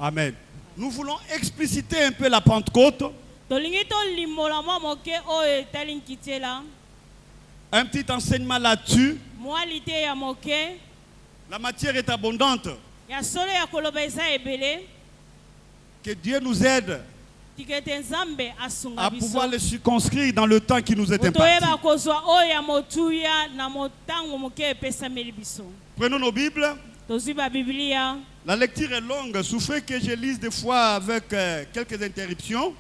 Amen. Nous voulons expliciter un peu la Pentecôte. Un petit enseignement là-dessus. La matière est abondante. Que Dieu nous aide à pouvoir le circonscrire dans le temps qui nous est imparti. Prenons nos Bibles. La lecture est longue, souffrez que je lise des fois avec quelques interruptions.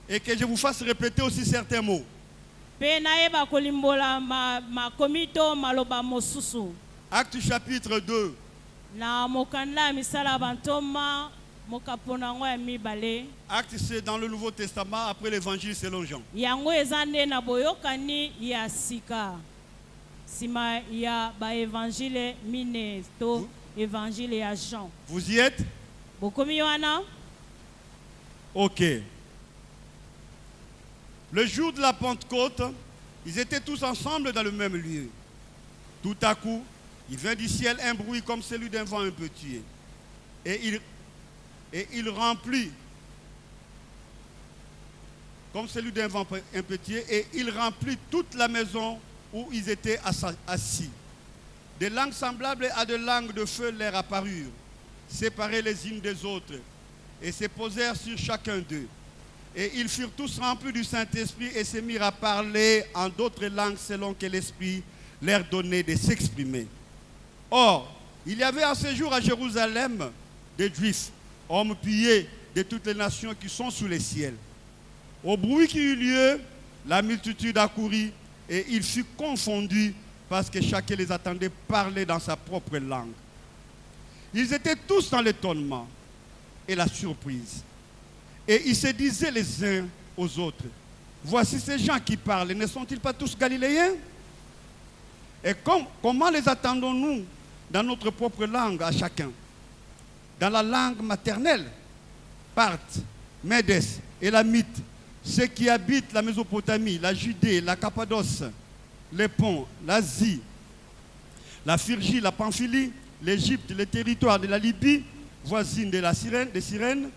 Et que je vous fasse répéter aussi certains mots. Acte chapitre 2. Acte, c'est dans le Nouveau Testament après l'évangile selon Jean. Vous y êtes? Ok. Le jour de la Pentecôte, ils étaient tous ensemble dans le même lieu. Tout à coup, il vint du ciel un bruit comme celui d'un vent impétueux. Et il remplit, comme celui d'un vent impétueux, et il remplit toute la maison où ils étaient assis. Des langues semblables à des langues de feu leur apparurent, séparées les unes des autres, et se posèrent sur chacun d'eux. Et ils furent tous remplis du Saint-Esprit et se mirent à parler en d'autres langues selon que l'Esprit leur donnait de s'exprimer. Or, il y avait en ce jour à Jérusalem des Juifs, hommes pillés de toutes les nations qui sont sous les ciels. Au bruit qui eut lieu, la multitude accourut et il fut confondu parce que chacun les attendait parler dans sa propre langue. Ils étaient tous dans l'étonnement et la surprise. Et ils se disaient les uns aux autres, voici ces gens qui parlent, ne sont-ils pas tous galiléens? Et comment les attendons-nous dans notre propre langue à chacun? Dans la langue maternelle, Parthes, Médès, Élamites, ceux qui habitent la Mésopotamie, la Judée, la Cappadoce, les Ponts, l'Asie, la Phrygie, la Pamphylie, l'Égypte, les territoires de la Libye, voisine des Cyrènes,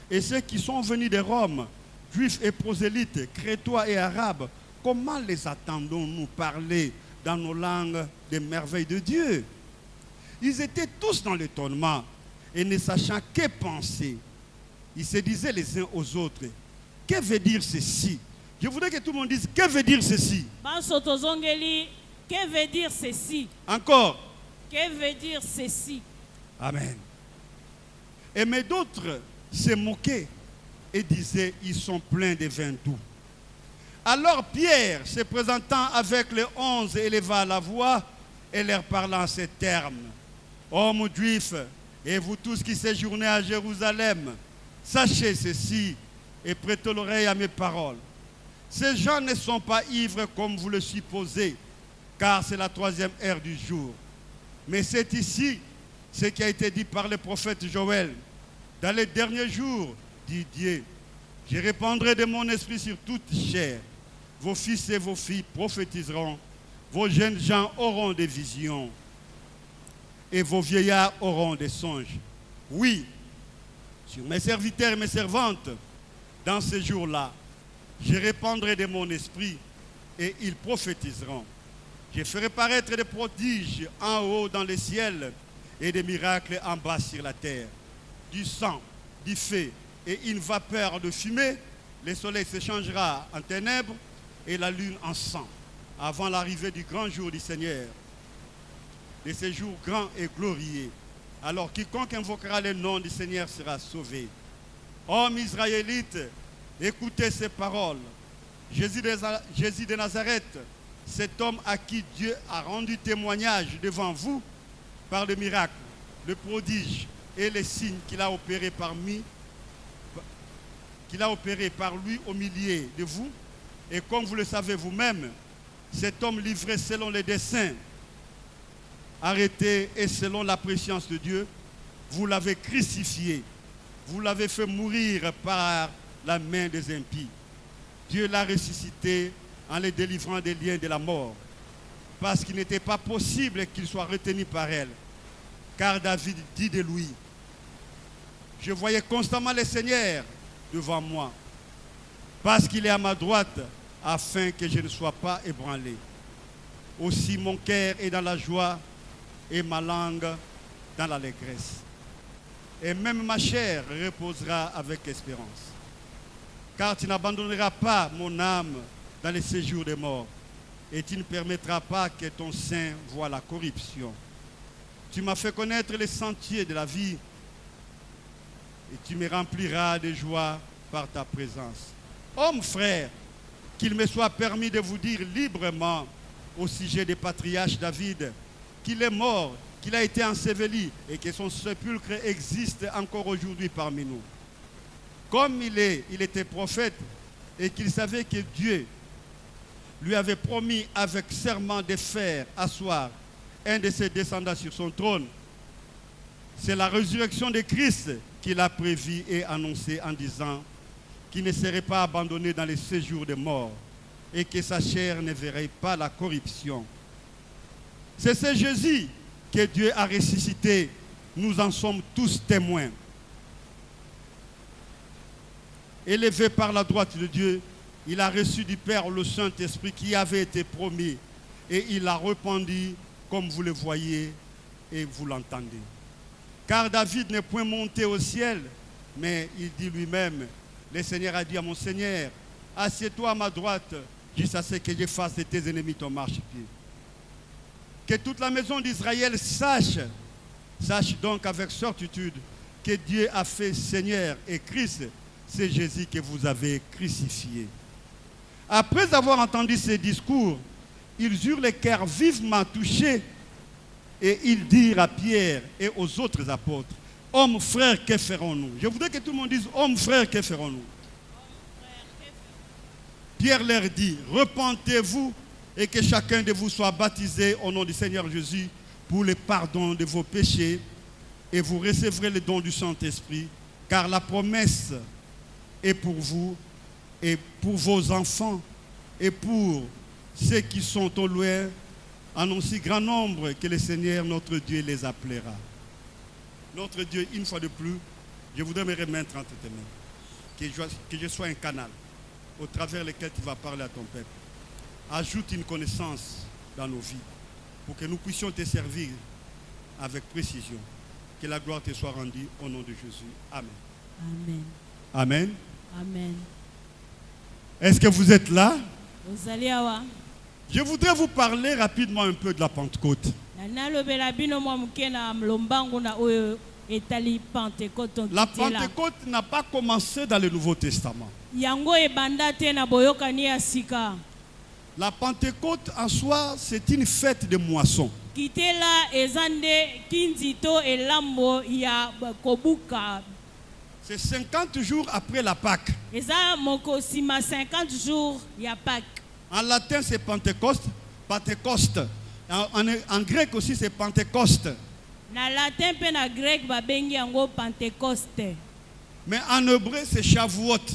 et ceux qui sont venus de Rome, juifs et prosélytes, crétois et arabes, comment les attendons-nous parler dans nos langues des merveilles de Dieu? Ils étaient tous dans l'étonnement et ne sachant que penser. Ils se disaient les uns aux autres, que veut dire ceci? Je voudrais que tout le monde dise, que veut dire ceci? Que veut dire ceci? Encore. Que veut dire ceci? Amen. Et mais d'autres se moquaient et disaient, ils sont pleins de vin doux. Alors Pierre, se présentant avec les 11, éleva la voix et leur parlant en ces termes. Hommes juifs, et vous tous qui séjournez à Jérusalem, sachez ceci et prêtez l'oreille à mes paroles. Ces gens ne sont pas ivres comme vous le supposez, car c'est la 3e heure du jour. Mais c'est ici ce qui a été dit par le prophète Joël. Dans les derniers jours, dit Dieu, je répandrai de mon esprit sur toute chair. Vos fils et vos filles prophétiseront, vos jeunes gens auront des visions, et vos vieillards auront des songes. Oui, sur mes serviteurs et mes servantes, dans ces jours-là, je répandrai de mon esprit, et ils prophétiseront. Je ferai paraître des prodiges en haut dans les ciels, et des miracles en bas sur la terre. Du sang, du feu et une vapeur de fumée, le soleil se changera en ténèbres et la lune en sang, avant l'arrivée du grand jour du Seigneur, de ce jour grand et glorieux. Alors quiconque invoquera le nom du Seigneur sera sauvé. Hommes israélites, écoutez ces paroles. Jésus de Nazareth, cet homme à qui Dieu a rendu témoignage devant vous par le miracle, le prodige et les signes qu'il a opérés par lui au milieu de vous. Et comme vous le savez vous-même, cet homme livré selon les desseins, arrêté et selon la préscience de Dieu, vous l'avez crucifié, vous l'avez fait mourir par la main des impies. Dieu l'a ressuscité en le délivrant des liens de la mort, parce qu'il n'était pas possible qu'il soit retenu par elle. Car David dit de lui, je voyais constamment le Seigneur devant moi, parce qu'il est à ma droite, afin que je ne sois pas ébranlé. Aussi mon cœur est dans la joie et ma langue dans l'allégresse. Et même ma chair reposera avec espérance. Car tu n'abandonneras pas mon âme dans les séjours des morts, et tu ne permettras pas que ton sein voie la corruption. Tu m'as fait connaître les sentiers de la vie, et tu me rempliras de joie par ta présence. Hommes, frères, qu'il me soit permis de vous dire librement au sujet des patriarches David, qu'il est mort, qu'il a été enseveli et que son sépulcre existe encore aujourd'hui parmi nous. Comme il était prophète et qu'il savait que Dieu lui avait promis avec serment de faire asseoir un de ses descendants sur son trône, c'est la résurrection de Christ qu'il a prévu et annoncé en disant qu'il ne serait pas abandonné dans les séjours des morts et que sa chair ne verrait pas la corruption. C'est ce Jésus que Dieu a ressuscité. Nous en sommes tous témoins. Élevé par la droite de Dieu, il a reçu du Père le Saint-Esprit qui avait été promis et il l'a répandu comme vous le voyez et vous l'entendez. Car David n'est point monté au ciel, mais il dit lui-même, le Seigneur a dit à mon Seigneur, assieds-toi à ma droite jusqu'à ce que je fasse de tes ennemis ton marchepied. Que toute la maison d'Israël sache donc avec certitude que Dieu a fait Seigneur et Christ, c'est Jésus que vous avez crucifié. Après avoir entendu ces discours, ils eurent le cœur vivement touchés et ils dirent à Pierre et aux autres apôtres, hommes, frères, que ferons-nous? Je voudrais que tout le monde dise, hommes, frères, que ferons-nous? Pierre leur dit, repentez-vous et que chacun de vous soit baptisé au nom du Seigneur Jésus pour le pardon de vos péchés et vous recevrez le don du Saint-Esprit, car la promesse est pour vous et pour vos enfants et pour ceux qui sont au loin, en aussi grand nombre que le Seigneur notre Dieu les appellera. Notre Dieu, une fois de plus, je voudrais me remettre entre tes mains, que je sois un canal au travers lequel tu vas parler à ton peuple. Ajoute une connaissance dans nos vies pour que nous puissions te servir avec précision. Que la gloire te soit rendue au nom de Jésus. Amen. Amen. Amen. Amen. Est-ce que vous êtes là? Ozali awa. Je voudrais vous parler rapidement un peu de la Pentecôte. Nalobela bino mwa muke na mlombangu na oyo etali Pentecôte. La Pentecôte n'a pas commencé dans le Nouveau Testament. Yango ebanda te na boyokani ya sika. La Pentecôte en soi, c'est une fête de moisson. Kitela ezande kinzito elambo ya kobuka. C'est 50 jours après la Pâque. Eza moko sima 50 jours ya Pâques. En latin, c'est Pentecôte. Pentecôte. En grec aussi, c'est Pentecôte. Na latin pe na grec babengi yango Pentecôte. Mais en hébreu, c'est Shavuot.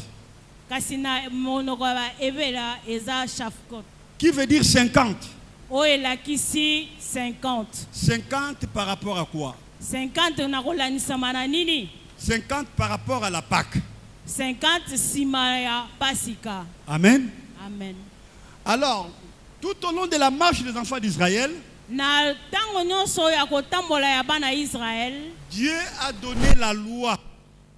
Kasi na monoko ba ebela eza Shavuot. Qui veut dire 50. O elakisi 50. 50 par rapport à quoi? 50 na kolanisa mana nini? 50 par rapport à la Pâque. 50 sima ya Pasika. Amen. Amen. Alors, tout au long de la marche des enfants d'Israël, Na tango nyonso ya kotambola ya bana Israël, Dieu a donné la loi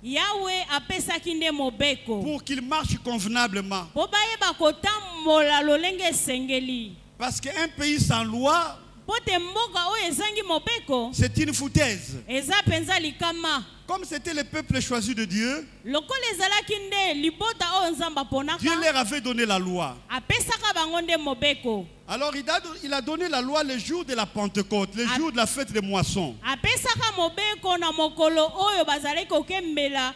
Yahweh apesaki nde mobeko. pour qu'ils marchent convenablement. Po bayeba kotambola lolenge sengeli. Parce qu'un pays sans loi, Pote mboka oyo ezangi mobeko, c'est une foutaise. eza penza likama. Comme c'était le peuple choisi de Dieu, Lokola ezalaki nde libota oyo nzamba ponaka, Dieu leur avait donné la loi. apesaka bango nde mobeko. Alors il a donné la loi le jour de la Pentecôte, le jour de la fête des moissons. Apesaka mobeko na mokolo oyo bazalaki kokembela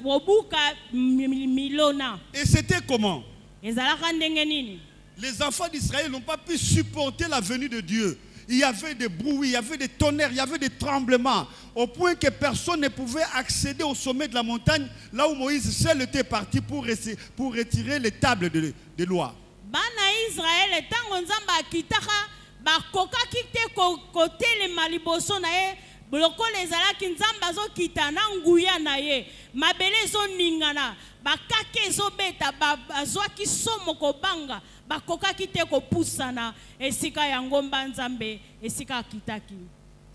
kobuka milona. Et c'était comment? Ezalaka ndenge nini? Les enfants d'Israël n'ont pas pu supporter la venue de Dieu. Il y avait des bruits, il y avait des tonnerres, il y avait des tremblements, au point que personne ne pouvait accéder au sommet de la montagne, là où Moïse seul était parti pour retirer les tables de loi. Bana Israël tango nzamba akitaka bakokaki te kotelema liboso na ye lokola ezalaki nzambe azokita na nguya na ye mabele ezoningana bakake ezobeta bazwaki somo kobanga bakokaki te kopusana esika ya ngomba nzambe esika akitaki.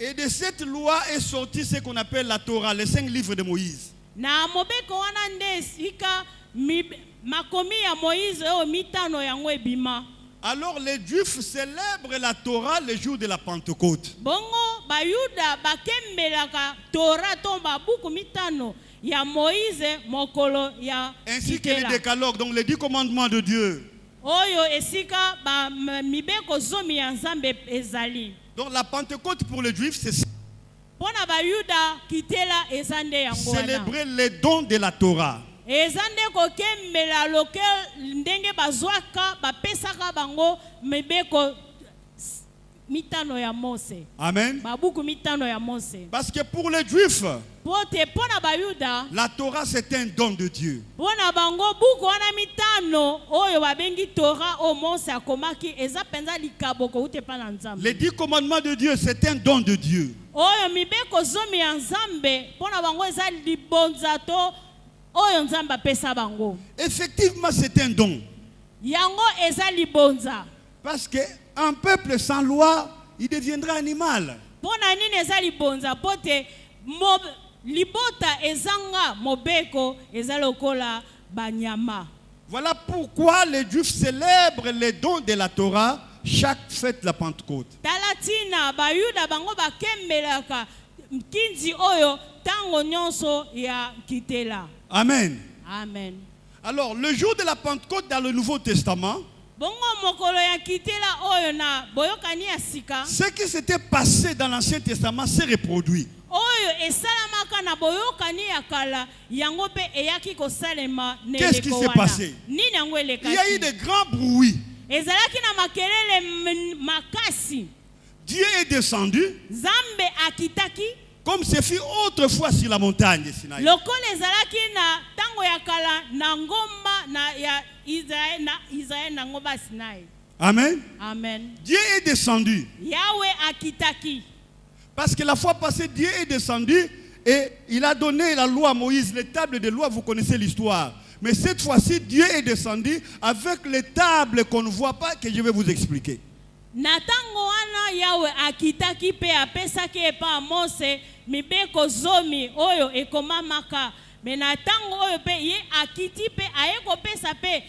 Et de cette loi est sorti ce qu'on appelle la Torah, les 5 livres de Moïse. Na mobeko wana nde esika makomi ya Moïse o mitano yango ebima. Alors les Juifs célèbrent la Torah le jour de la Pentecôte. Bongo bayuda bakembelaka Torah tomba buku mitano ya Moïse mokolo ya ainsi que les décalogues, donc les 10 commandements de Dieu. Oyo esika ba mibeko zomi ya Nzambe ezali. Donc la Pentecôte pour les Juifs, c'est Pona bayuda kitela ezande yango wana. célébrer les dons de la Torah. Ezande kokembela lokel ndenge bazwaka bapesaka bango mibeko mitano ya Mose. Amen. Babuku mitano ya Mose. Parce que pour les Juifs, Pote pona bayuda la Torah c'est un don de Dieu. pona bango buku wana mitano oyo babengi Torah o Mose akomaki eza penza likaboko ute pa na Nzambe. Les 10 commandements de Dieu, c'est un don de Dieu. Oyo mibeko zomi ya Nzambe pona bango eza libonza to oyo Nzambe apesa bango. Effectivement, c'est un don. Yango eza libonza. Parce qu'un peuple sans loi, il deviendra animal. Pona nini eza libonza pote libota ezanga mobeko eza lokola banyama. Voilà pourquoi les Juifs célèbrent les dons de la Torah chaque fête de la Pentecôte. Talatina bayuda bango bakembelaka kinzi oyo tango nyonso ya kitela. Amen. Amen. Alors, le jour de la Pentecôte dans le Nouveau Testament, Bongo mokolo ya kitela oyo na boyokani ya sika. ce qui s'était passé dans l'Ancien Testament s'est reproduit. Oyo esalamaka na boyokani ya kala yango pe eyaki kosalema ne. Qu'est-ce qui s'est passé? Nini yango Il y a eu elekaki? de grands bruits. Ezalaki na makelele makasi. Dieu est descendu, Zambe akitaki comme ce fut autrefois sur la montagne de Sinaï. lokola ezalaki na tango ya kala na ngomba na ya Israël na ngomba Sinai. Amen. Amen. Dieu est descendu. Yahweh akitaki. Parce que la fois passée, Dieu est descendu et il a donné la loi à Moïse, les tables de loi, vous connaissez l'histoire. Mais cette fois-ci, Dieu est descendu avec les tables qu'on ne voit pas, que je vais vous expliquer. Na tango wana Yahweh akitaki pe apesaki epa Mose mibeko zomi oyo ekomamaka. Me na tango oyo pe ye akiti pe ayeko pesa pe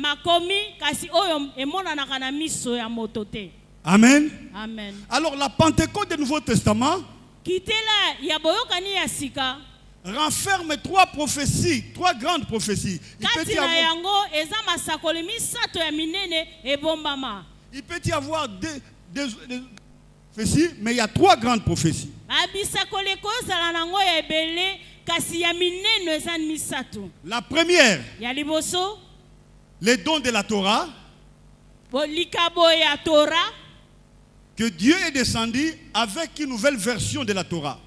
makomi kasi oyo emonanaka na miso ya moto te. Amen. Amen. Alors la Pentecôte du Nouveau Testament Kitela ya boyokani ya sika renferme 3 prophéties, 3 grandes prophéties. kati na yango eza masakoli misato ya minene ebombama. Il peut y avoir deux prophéties, mais il y a 3 grandes prophéties. Abisakoli kozala nango ya ebele kasi ya minene eza misato. La première, Ya liboso les dons de la Torah, likabo ya Torah que Dieu est descendu avec une nouvelle version de la Torah.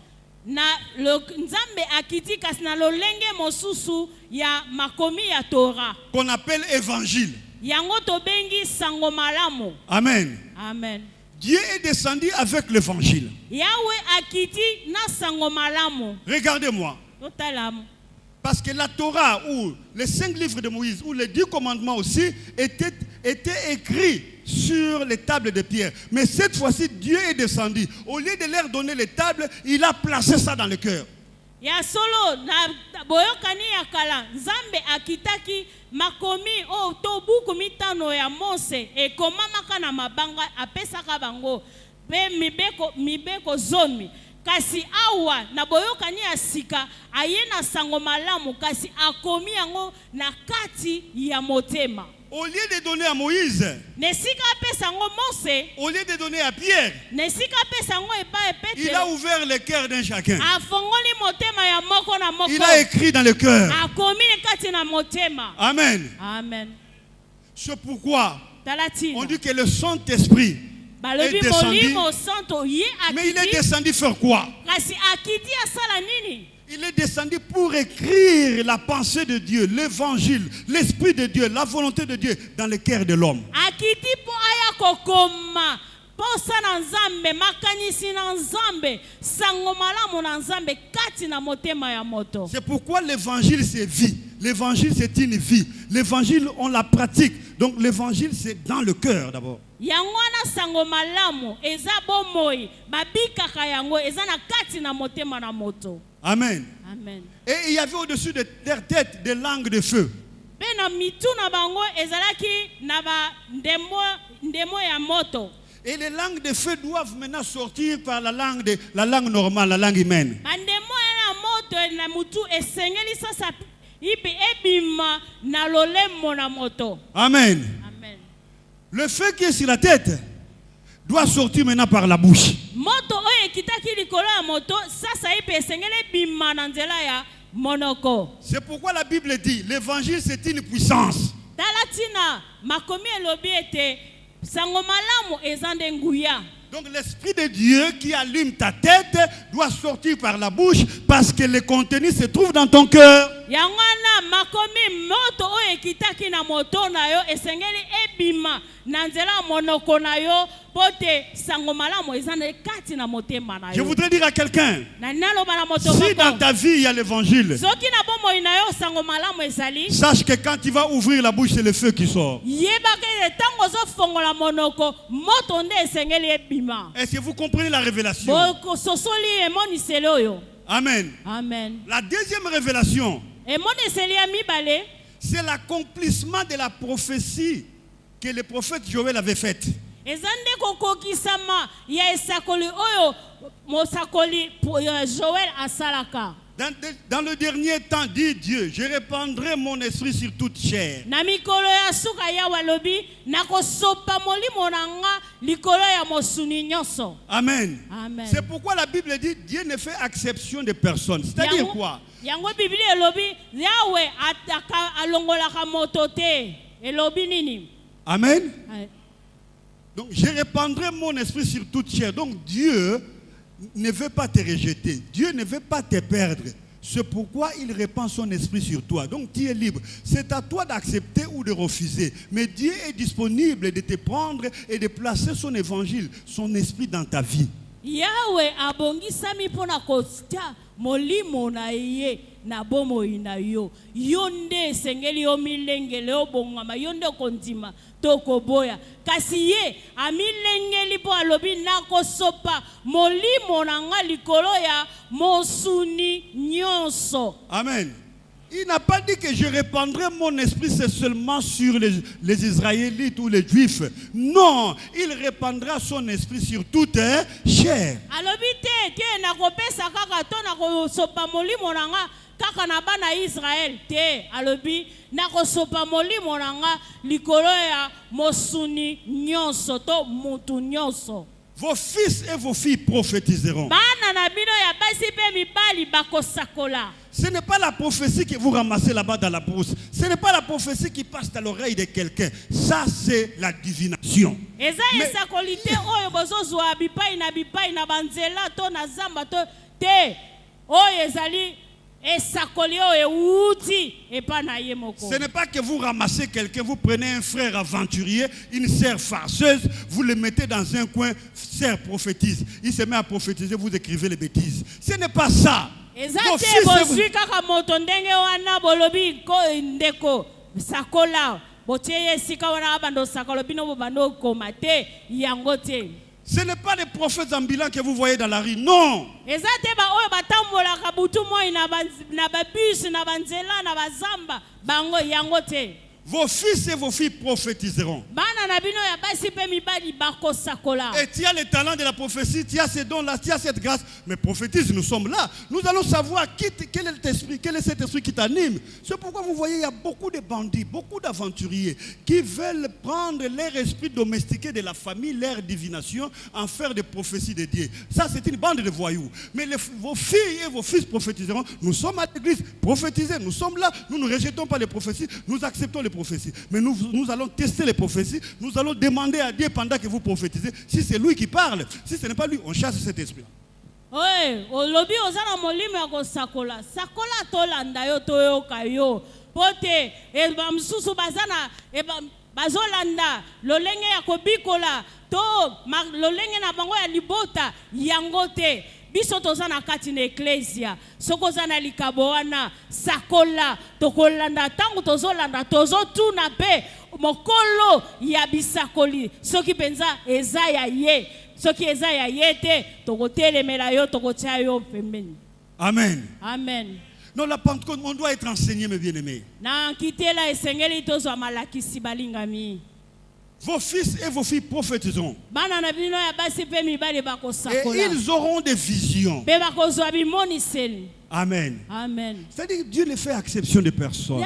na Nzambe akiti kasi na lolenge mosusu ya makomi ya Torah. Qu'on appelle évangile. Yango tobengi sango malamu. Amen. Amen. Dieu est descendu avec l'évangile. Yahweh akiti na sango malamu. Regardez-moi. Totalam. Parce que la Torah, ou les 5 livres de Moïse, ou les 10 commandements aussi, étaient écrits sur les tables de pierre. Mais cette fois-ci, Dieu est descendu. Au lieu de leur donner les tables, il a placé ça dans le cœur. Ya solo na boyokani ya kala Nzambe akitaki makomi o to buku mitano ya Mose ekomamaka na mabanga apesaka bango pe mibeko zomi kasi awa na boyokani ya sika aye na sango malamu kasi akomi yango na kati ya motema. Au lieu de donner à Moïse, Nesika apesa ngo Mose, au lieu de donner à Pierre, nesika apesa ngo epa il a Petro, ouvert le cœur d'un chacun. afongoli motema ya moko na moko. Il a écrit dans le cœur. Akomi kati na motema. Amen. Amen. C'est pourquoi Talatina. on dit que le Saint-Esprit Balobi est descendu. molimo santo ye Mais il est akiti. descendu faire quoi? Kasi akiti asala nini? Il est descendu pour écrire la pensée de Dieu, l'évangile, l'esprit de Dieu, la volonté de Dieu dans le cœur de l'homme. Akiti po aya kokoma posa na nzambe makanisi na nzambe sango malamu na nzambe kati na motema ya moto. C'est pourquoi l'évangile c'est vie. L'évangile c'est une vie. L'évangile on la pratique. Donc l'évangile c'est dans le cœur d'abord. Yango na sango malamu eza bomoi babikaka yango eza na kati na motema na moto. Amen. Amen. Et il y avait au-dessus de leur tête des langues de feu. Bena mitu na bango ezalaki na ba ndemo ya moto. Et les langues de feu doivent maintenant sortir par la langue normale, la langue humaine. Bandemo ya moto na mutu esengeli sasa ibi ebima na lolemo na moto. Amen. Amen. Le feu qui est sur la tête doit sortir maintenant par la bouche. Moto oye kitaki likolo ya moto sasa ibi esengeli bima na nzela ya monoko. C'est pourquoi la Bible dit l'évangile c'est une puissance. Talatina makomi elobi ete sango malamu ezande nguya. Donc l'esprit de Dieu qui allume ta tête doit sortir par la bouche parce que le contenu se trouve dans ton cœur. Yangwana makomi moto oye kitaki na moto na yo esengeli ebima na nzela monoko na yo pote sango malamu ezande kati na motema na yo. Je voudrais dire à quelqu'un, Na naloba na moto si dans ta vie il y a l'évangile, soki na bomoi na yo sango malamu ezali sache que quand tu vas ouvrir la bouche c'est le feu qui sort. yebaka tango zo fongola monoko moto nde esengeli ebima. Est-ce que vous comprenez la révélation? Boko sosoli emoniseli oyo. Amen. Amen. La deuxième révélation, Emoniseli ya mibale c'est l'accomplissement de la prophétie que le prophète Joël avait faite. ezande kokokisama ya esakoli oyo mosakoli Joël asalaka. Dans le dernier temps, dit Dieu, je répandrai mon esprit sur toute chair. Na mikolo ya suka ya walobi nakosopa molimo nanga likolo ya mosuni nyonso. Amen. Amen. C'est pourquoi la Bible dit Dieu ne fait exception de personne. C'est-à-dire quoi? Yango Biblia elobi Yahweh ataka alongolaka moto te. Elobi nini? Amen. Donc je répandrai mon esprit sur toute chair. Donc Dieu ne veut pas te rejeter. Dieu ne veut pas te perdre. C'est pourquoi il répand son esprit sur toi. Donc tu es libre. C'est à toi d'accepter ou de refuser. Mais Dieu est disponible de te prendre et de placer son évangile, son esprit dans ta vie. Yahweh abongisami pona kosta molimo na ye na bomoi na yo. Yonde sengeli yo milengele obongama yonde kondima toko boya. Kasi ye amilengeli po alobi nakosopa molimo nanga likolo ya mosuni nyonso. Amen. Il n'a pas dit que je répandrai mon esprit c'est seulement sur les Israélites ou les Juifs. Non, il répandra son esprit sur toute chair. Alobi te nakopesa kaka to nakosopa molimo nanga kaka na bana Israël te alobi nakosopa molimo nanga likolo ya mosuni nyonso to mutu nyonso. Vos fils et vos filles prophétiseront. Bana na bino ya basi pe mibali bakosakola. Ce n'est pas la prophétie que vous ramassez là-bas dans la brousse. Ce n'est pas la prophétie qui passe à l'oreille de quelqu'un. Ça, c'est la divination. Eza esakolite oyo bozozwa bipai na banzela to na zamba to te oyo ezali esakoli oyo uti epa na ye moko. Ce n'est pas que vous ramassez quelqu'un, vous prenez un frère aventurier, une sœur farceuse, vous le mettez dans un coin, sœur prophétise. Il se met à prophétiser, vous écrivez les bêtises. Ce n'est pas ça. Ezate bozwi kaka moto ndenge wana bolobi ko ndeko sakola botie esika wana bando sakolo bino bando komate yango te. Ce n'est pas des prophètes ambulants que vous voyez dans la rue, non. Ezate ba oyo batambola ka butu moi na ba bus na banzela na bazamba bango yango te. Vos fils et vos filles prophétiseront. Et tu as le talent de la prophétie, tu as ces dons-là, tu as cette grâce. Mais prophétise, nous sommes là. Nous allons savoir quel est cet esprit qui t'anime. C'est pourquoi vous voyez, il y a beaucoup de bandits, beaucoup d'aventuriers qui veulent prendre leur esprit domestiqué de la famille, leur divination, en faire des prophéties de Dieu. Ça, c'est une bande de voyous. Mais vos filles et vos fils prophétiseront. Nous sommes à l'église, prophétiser. Nous sommes là, nous ne rejetons pas les prophéties, nous acceptons les prophéties. Mais nous allons tester les prophéties. Nous allons demander à Dieu pendant que vous prophétisez si c'est lui qui parle. Si ce n'est pas lui, on chasse cet esprit-là. Oui, olobi ozana molimo ya kosakola. Sakola tolanda yo toyoka yo. Pote eba msusu bazana eba bazolanda lolenge ya kobikola to lolenge na bango ya libota yango te. Biso toza na kati na eklesia soko za na likabo wana sakola tokolanda tango tozolanda tozotuna pe mokolo ya bisakoli soki penza eza ya ye soki eza ya ye te tokotelemela yo tokotia yo pembeni. Amen. Amen. Non, la Pentecôte, on doit être enseigné, mes bien-aimés. Na kitela esengeli tozo malakisi balingami. Vos fils et vos filles prophétiseront. Et ils auront des visions. Amen. Amen. C'est-à-dire que Dieu ne fait exception de personne.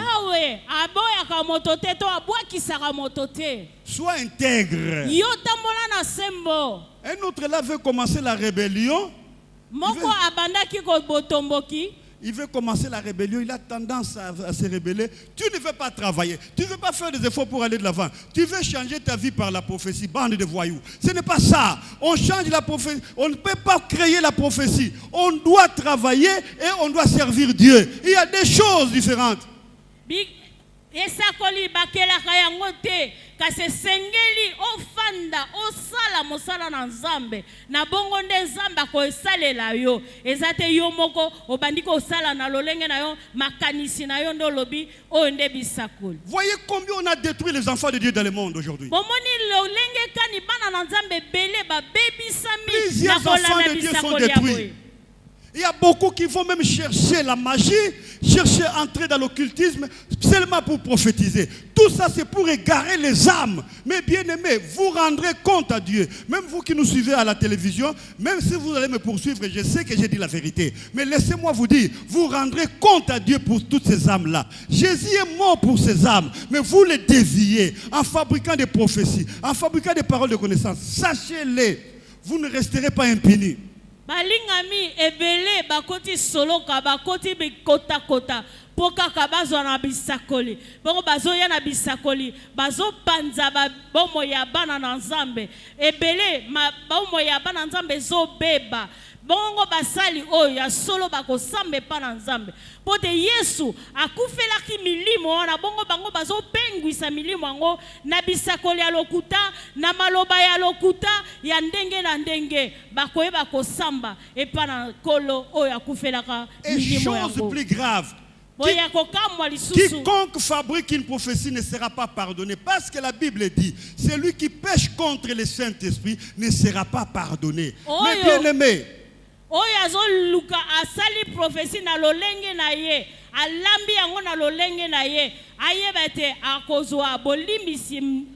Sois intègre. Un autre là veut commencer la rébellion. Il veut commencer la rébellion, il a tendance à se rebeller. Tu ne veux pas travailler, tu ne veux pas faire des efforts pour aller de l'avant. Tu veux changer ta vie par la prophétie, bande de voyous. Ce n'est pas ça. On change la prophétie. On ne peut pas créer la prophétie. On doit travailler et on doit servir Dieu. Il y a des choses différentes. Esakoli bakelaka yango te kasi sengeli ofanda osala mosala na Nzambe na bongo nde Nzambe ko esalela yo ezate yo moko obandi ko osala na lolenge na yo makanisi na yo ndo lobi o nde bisakoli. Voyez combien on a détruit les enfants de Dieu dans le monde aujourd'hui. Bomoni lolenge kani bana na Nzambe bele ba bebisami plusieurs enfants de Dieu sont détruits. Il y a beaucoup qui vont même chercher la magie, chercher à entrer dans l'occultisme seulement pour prophétiser. Tout ça c'est pour égarer les âmes. Mais bien aimés, vous rendrez compte à Dieu. Même vous qui nous suivez à la télévision, même si vous allez me poursuivre, je sais que j'ai dit la vérité. Mais laissez-moi vous dire, vous rendrez compte à Dieu pour toutes ces âmes-là. Jésus est mort pour ces âmes, mais vous les déviez en fabriquant des prophéties, en fabriquant des paroles de connaissance. Sachez-les, vous ne resterez pas impunis. Balingami ebele bakoti soloka bakoti bikota kota poka kabazo na bisakoli boko bazo ya na bisakoli bazo panza bomo ya bana na Nzambe ebele bomo ya bana Nzambe zo beba bongo basali oyo ya solo bakosambe pa na Nzambe pote Yesu akufelaki milimo wana bongo bango bazo pengwisa milimo yango na bisakoli ya lokuta na maloba ya lokuta ya ndenge na ndenge bakoyeba kosamba epa na kolo oyo akufelaka milimo yango. Et chose plus grave, quiconque fabrique une prophétie ne sera pas pardonné. Parce que la Bible dit, celui qui pêche contre le Saint-Esprit ne sera pas pardonné. Mais bien aimé, oyazo luka asali prophétie na lolenge na ye alambi yango na lolenge na ye ayebate akozwa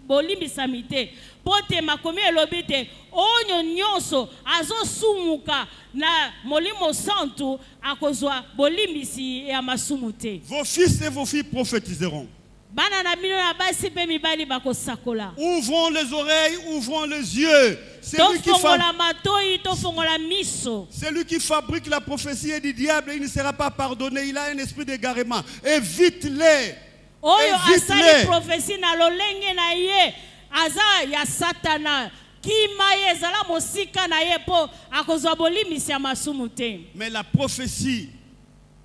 bolimbisamite pote makomi elobite onyo nyonso azosumuka na molimo santu akozwa bolimbisi ya masumute. Vos fils et vos filles prophétiseront. Ouvrons les oreilles, ouvrons les yeux. Celui qui fabrique la prophétie du diable, il ne sera pas pardonné. Il a un esprit d'égarement. Évite-les. Évite-les. Mais la prophétie,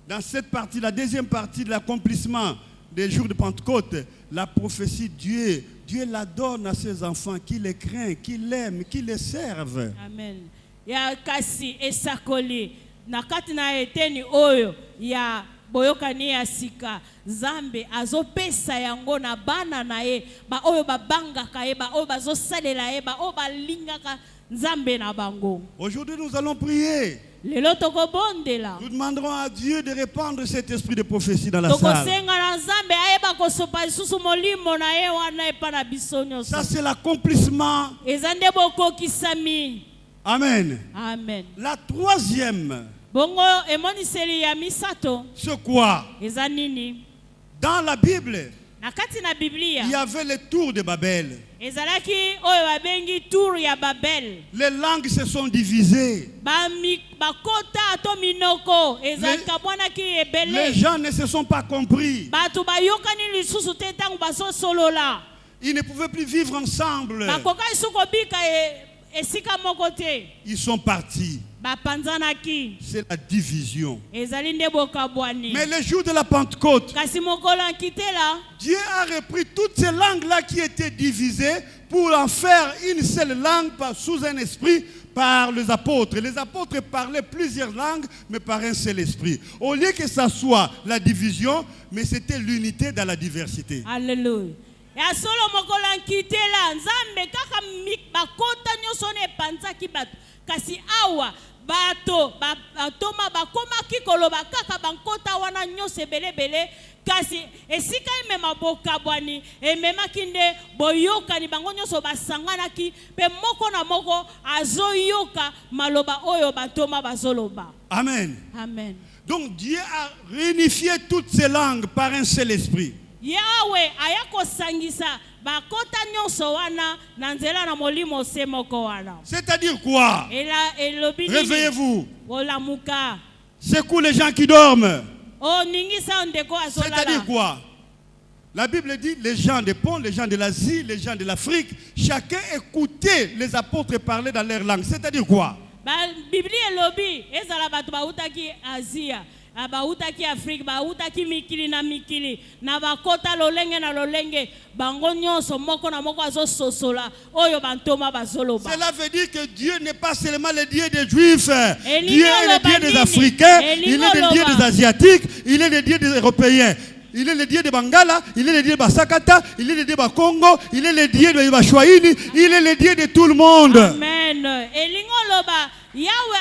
dans cette partie, la deuxième partie de l'accomplissement des jours de Pentecôte, la prophétie, Dieu la donne à ses enfants qui les craignent, qui l'aiment, qui les servent. Amen. Ya kasi esakoli nakati na eteni oyo ya boyokani ya sika Zambe azopesa yango na bana na ye ba oyo babangaka ye ba oyo bazosalela ye ba oyo balingaka Nzambe na bango. Aujourd'hui nous allons prier. Nous demanderons à Dieu de répandre cet esprit de prophétie dans la salle. Ça c'est l'accomplissement. Amen. Amen. La troisième. C'est quoi? Dans la Bible, il y avait le tour de Babel. Les langues se sont divisées. Les gens ne se sont pas compris. Ils ne pouvaient plus vivre ensemble. esika moko te Ils sont partis. bapanzanaki C'est la division. ezali nde bokabwani Mais le jour de la Pentecôte, kasi mokolo akitela Dieu a repris toutes ces langues-là qui étaient divisées pour en faire une seule langue sous un esprit par les apôtres. Les apôtres parlaient plusieurs langues, mais par un seul esprit. Au lieu que ça soit la division, mais c'était l'unité dans la diversité. Alléluia. Ya solo mokolo akitela nzambe kaka bakota nyonso ne epanzaki bato kasi awa bato batoma bakomaki koloba kaka bankota wana nyonso ebelebele kasi esika emema bokabwani ememaki nde boyokani bango nyonso basanganaki mpe moko na moko azoyoka maloba oyo batoma bazoloba. Amen. Amen. Donc Dieu a réunifié toutes ces langues par un seul esprit. Yahweh ayako sangisa bakota nyonso wana na nzela na molimo se moko wana. C'est-à-dire quoi? Réveillez-vous. Olamuka. Secoue les gens qui dorment. Oh ningisa ndeko azolala. C'est-à-dire quoi? La Bible dit les gens des ponts, les gens de l'Asie, les gens de l'Afrique, chacun écoutait les apôtres parler dans leur langue. C'est-à-dire quoi? Ba Biblia elobi ezala bato bautaki Asia. Bautaki Afrique, bautaki mikili na mikili, na bakota lolenge na lolenge, bango nyonso moko na moko azo sosola, oyo bantoma bazoloba. Cela veut dire que Dieu n'est pas seulement le Dieu des Juifs, Dieu est le Dieu des Africains, il est le Dieu des Asiatiques, il est le Dieu des Européens. Il est le Dieu de Bangala, il est le Dieu de Basakata, il est le Dieu de Congo, il est le Dieu de Bashwaini, il est le Dieu de tout le monde. Amen. Elingo loba Yahweh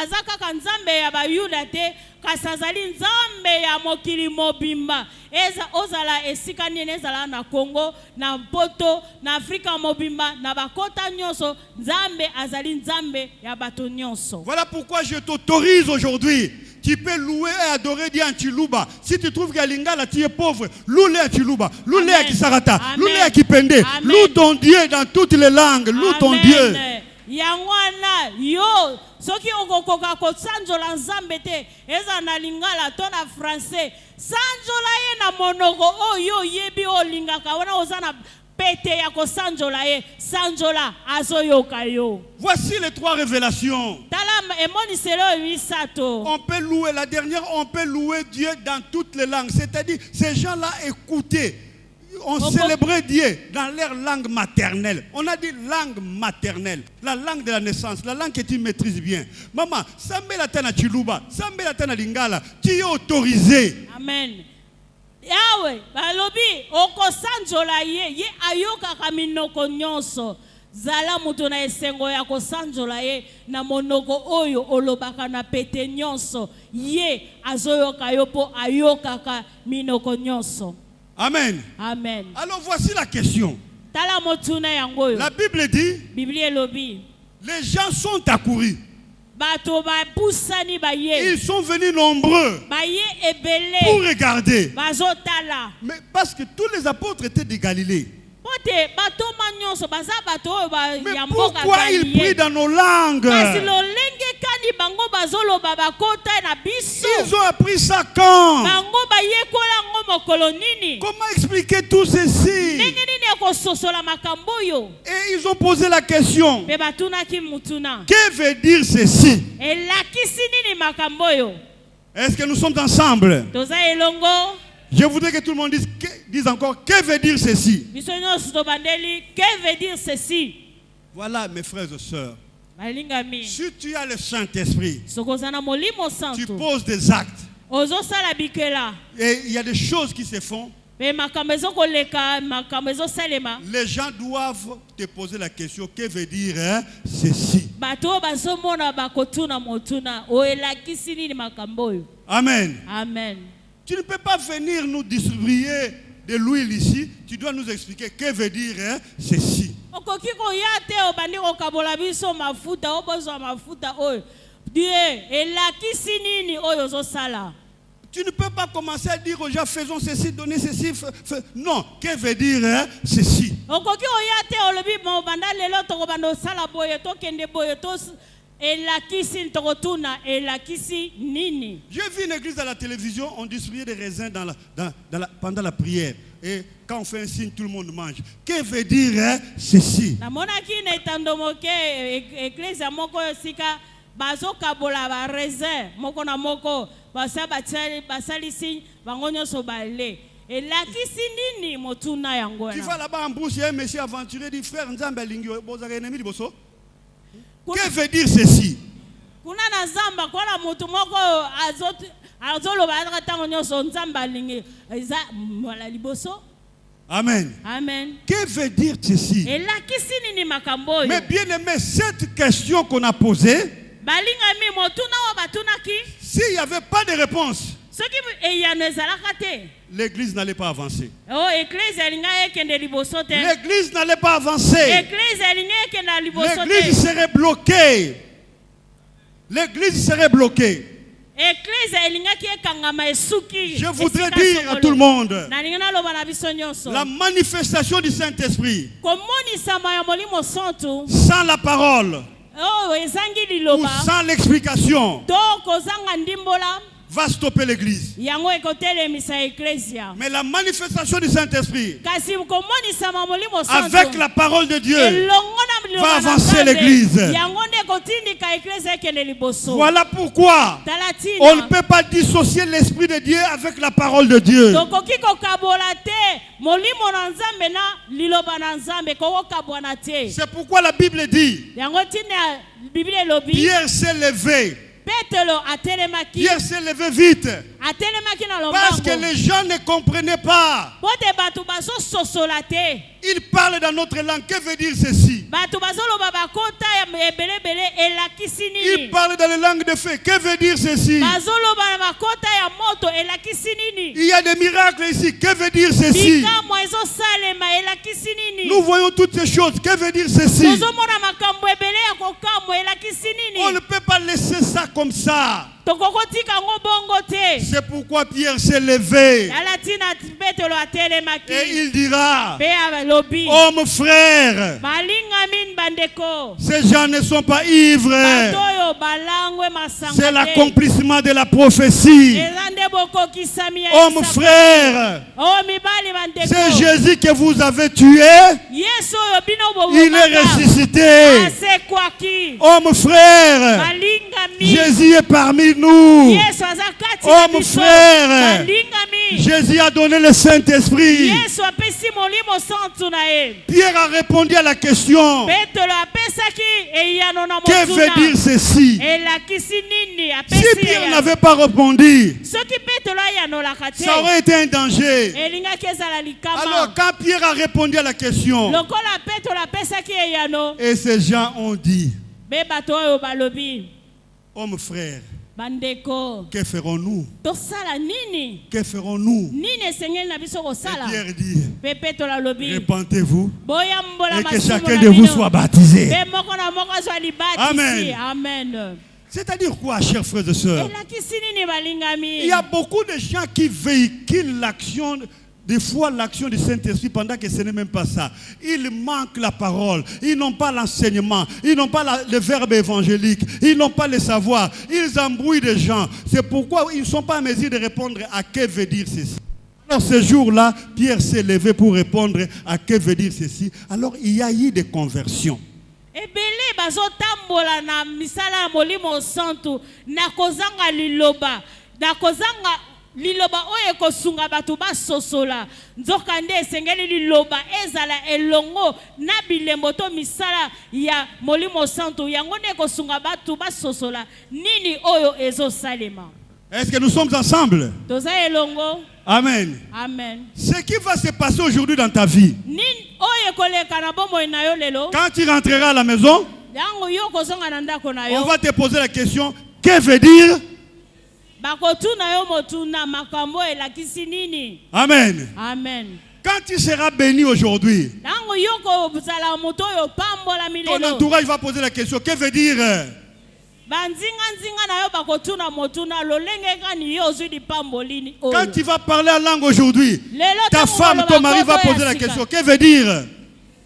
azaka kanzambe ya bayuda te kasazali nzambe ya mokili mobimba eza ozala esika nini ezala na Congo na Poto na Afrika mobimba na bakota nyonso nzambe azali nzambe ya bato nyonso. Voilà pourquoi je t'autorise aujourd'hui. Tu peux louer et adorer Dieu en Chiluba. Si tu trouves qu'à Lingala tu es pauvre, loue-le à Chiluba, loue-le à Kisarata, loue-le à Kipende. Loue ton Dieu dans toutes les langues. Loue ton Dieu. Yangwana yo soki okokoka kosanjola nzambe te eza na lingala to na français sanjola ye na monoko oyo yebi olingaka wana ozana pete ya kosanjola ye sanjola azoyoka yo. Voici les trois révélations. Tala emoniselo misato. On peut louer la dernière, on peut louer Dieu dans toutes les langues. C'est-à-dire ces gens-là écoutaient. On célébrait Dieu dans leur langue maternelle. On a dit langue maternelle, la langue de la naissance, la langue que tu maîtrises bien. Maman, sambe la tana chiluba, sambe la tana lingala, tu es autorisé. Amen. Yahweh, balobi okosanjola ye ayoka kaminoko nyonso. Zala mutu na esengo ya kosanjola ye na monoko oyo olobaka na pete nyonso. Ye azoyoka yo po ayokaka minoko nyonso. Amen. Amen. Alors voici la question. La Bible dit, les gens sont accourus. Ils sont venus nombreux pour regarder. Mais parce que tous les apôtres étaient de Galilée. Mais pourquoi ils prient dans nos langues? Ils ont appris ça quand? Comment expliquer tout ceci? Et ils ont posé la question. Que veut dire ceci? Est-ce que nous sommes ensemble? Je voudrais que tout le monde dise encore, que veut dire ceci? Que veut dire ceci? Voilà mes frères et sœurs. Si tu as le Saint-Esprit, tu poses des actes. Et il y a des choses qui se font. Les gens doivent te poser la question, que veut dire ceci? Amen. Amen. Tu ne peux pas venir nous distribuer de l'huile ici. Tu dois nous expliquer que veut dire ceci. Tu ne peux pas commencer à dire aux gens faisons ceci, donnez ceci. Non, que veut dire ceci? elakisi tokotuna elakisi nini. J'ai vu une église à la télévision, on distribuait des raisins pendant la prière. Et quand on fait un signe, tout le monde mange. Que veut dire ceci? Namonaki na etando moke église moko sika bazokabola ba raisin moko na moko basa basalisi bango nyonso bale. Elakisi nini motuna yango na. Tu vas là-bas en brousse, il y a un monsieur aventurier dit frère Nzambe lingi bozaka ennemi liboso. Que veut dire ceci? Kuna na zamba kona mutu moko azoloba tango nyonso Nzamba lingi eza mola liboso. Amen. Amen. Que veut dire ceci? Elakisi nini makambo oyo. Mais bien aimé, cette question qu'on a posée, balinga mi motuna wa batunaki, s'il n'y avait pas de réponse, soki eyano ezalaka te, l'église n'allait pas avancer. oh église elinga ekende liboso te. L'église n'allait pas avancer. Église elinga ekende liboso te. L'église serait bloquée. L'église serait bloquée. Église elinga ki ekangama esuki. Je voudrais dire à tout le monde, na lingana loba na biso nyonso, la manifestation du Saint-Esprit komonisama ya molimo santu sans la parole oh ezangi ou liloba sans l'explication to kozanga ndimbola va stopper l'église. yango ekotelemisa eklesia. Mais la manifestation du Saint-Esprit Kasi komonisama molimo santu avec la parole de Dieu elongo na liloba va na avancer Nzambe, l'église. yango nde kotindika eklesia ekende liboso. Voilà pourquoi Talatina. on ne peut pas dissocier l'Esprit de Dieu avec la parole de Dieu. tokoki kokabola te molimo na Nzambe na liloba na Nzambe kokabwana te. C'est pourquoi la Bible dit, yango tina Bible elobi Pierre s'est levé. Petelo atelemaki. Pierre s'est levé vite. Atelemaki na Parce que lombango. les gens ne comprenaient pas. Pote batu baso sosola te. Ils parlent dans notre langue. Que veut dire ceci? Batu baso loba bakota ya ebelebele elakisi Ils nini. parlent dans les langues de feu. Que veut dire ceci? Baso loba na bakota ya moto elakisi nini. Il y a des miracles ici. Que veut dire ceci? Bikamwa ezo salema elakisi nini. Nous voyons toutes ces choses. Que veut dire ceci? Tozomona makambo ebele ya kokamwa elakisi On ne nini. peut pas laisser ça comme ça. Tokokotika ngo bongo te. C'est pourquoi Pierre s'est levé. Alatina Petelo atelemaki. Et il dira, Pe alobi. oh mon frère, Balinga min bandeko. ces gens ne sont pas ivres. Batoyo balangwe masanga. C'est l'accomplissement de la prophétie. Ezande boko kisami ya Oh mon Isaka. frère, Oh mibali bandeko. c'est Jésus que vous avez tué. Yesu oyo bino bobo. Il est ressuscité. Ase kwaki. Oh mon frère, Balinga mi. Jésus est parmi nous. Yesu azakati. Oh mon frère, Balinga mi. Jésus a donné le Saint-Esprit. Yesu apesi molimo santu na ye. Pierre a répondu à la question. Petelo apesaki eyano na Que motuna. veut dire ceci? Elakisi nini Si apesi Pierre eyano. n'avait pas répondu, Soki Petelo ayanolaka te. ça aurait été un danger. Elingaki ezala likama. Alors quand Pierre a répondu à la question, Lokola Petelo apesaki eyano. et ces gens ont dit, Be bato oyo balobi. oh mon frère, Bandeko. que ferons-nous? Tosala nini? Que ferons-nous? Nini esengeli na biso Et kosala? Pierre dit, Pe Petelo alobi. répentez-vous Boya mbola et que masumu chacun na de vous bino. soit baptisé. Be moko na moko azwa libatisi. Amen. Amen. C'est-à-dire quoi, chers frères et sœurs? Elakisi nini balingami? Il y a beaucoup de gens qui véhiculent l'action, des fois l'action du Saint-Esprit pendant que ce n'est même pas ça. Ils manquent la parole, ils n'ont pas l'enseignement, ils n'ont pas le verbe évangélique, ils n'ont pas le savoir, ils embrouillent des gens. C'est pourquoi ils ne sont pas en mesure de répondre à que veut dire ceci. Alors ce jour-là, Pierre s'est levé pour répondre à que veut dire ceci. Alors il y a eu des conversions. Ebele bazotambola na misala ya molimo santu na kozanga liloba na kozanga liloba oyo ekosunga bato basosola nzoka nde esengeli liloba ezala elongo na bilembo to misala ya molimo santu yango nde ekosunga bato basosola nini oyo ezosalema. Est-ce que nous sommes ensemble? Toza elongo. Amen. Amen. Ce qui va se passer aujourd'hui dans ta vie, Nini oyo ekoleka na bomoi na yo lelo quand tu rentreras à la maison, yango yo kozonga na ndako na on yo va te poser la question, que veut dire? bakotuna yo motuna makambo elakisi nini. Amen. Amen. Quand tu seras béni aujourd'hui, Yango yo kozala moto oyo pambola ton milelo. entourage va poser la question, que veut dire? Banzinga na yo bakotuna motuna lolenge kani yo ozwi lipambolini oyo. Quand tu vas parler en langue aujourd'hui, Lelo ta tango femme, baloba ton mari va koto ya poser la sika. question, que veut dire?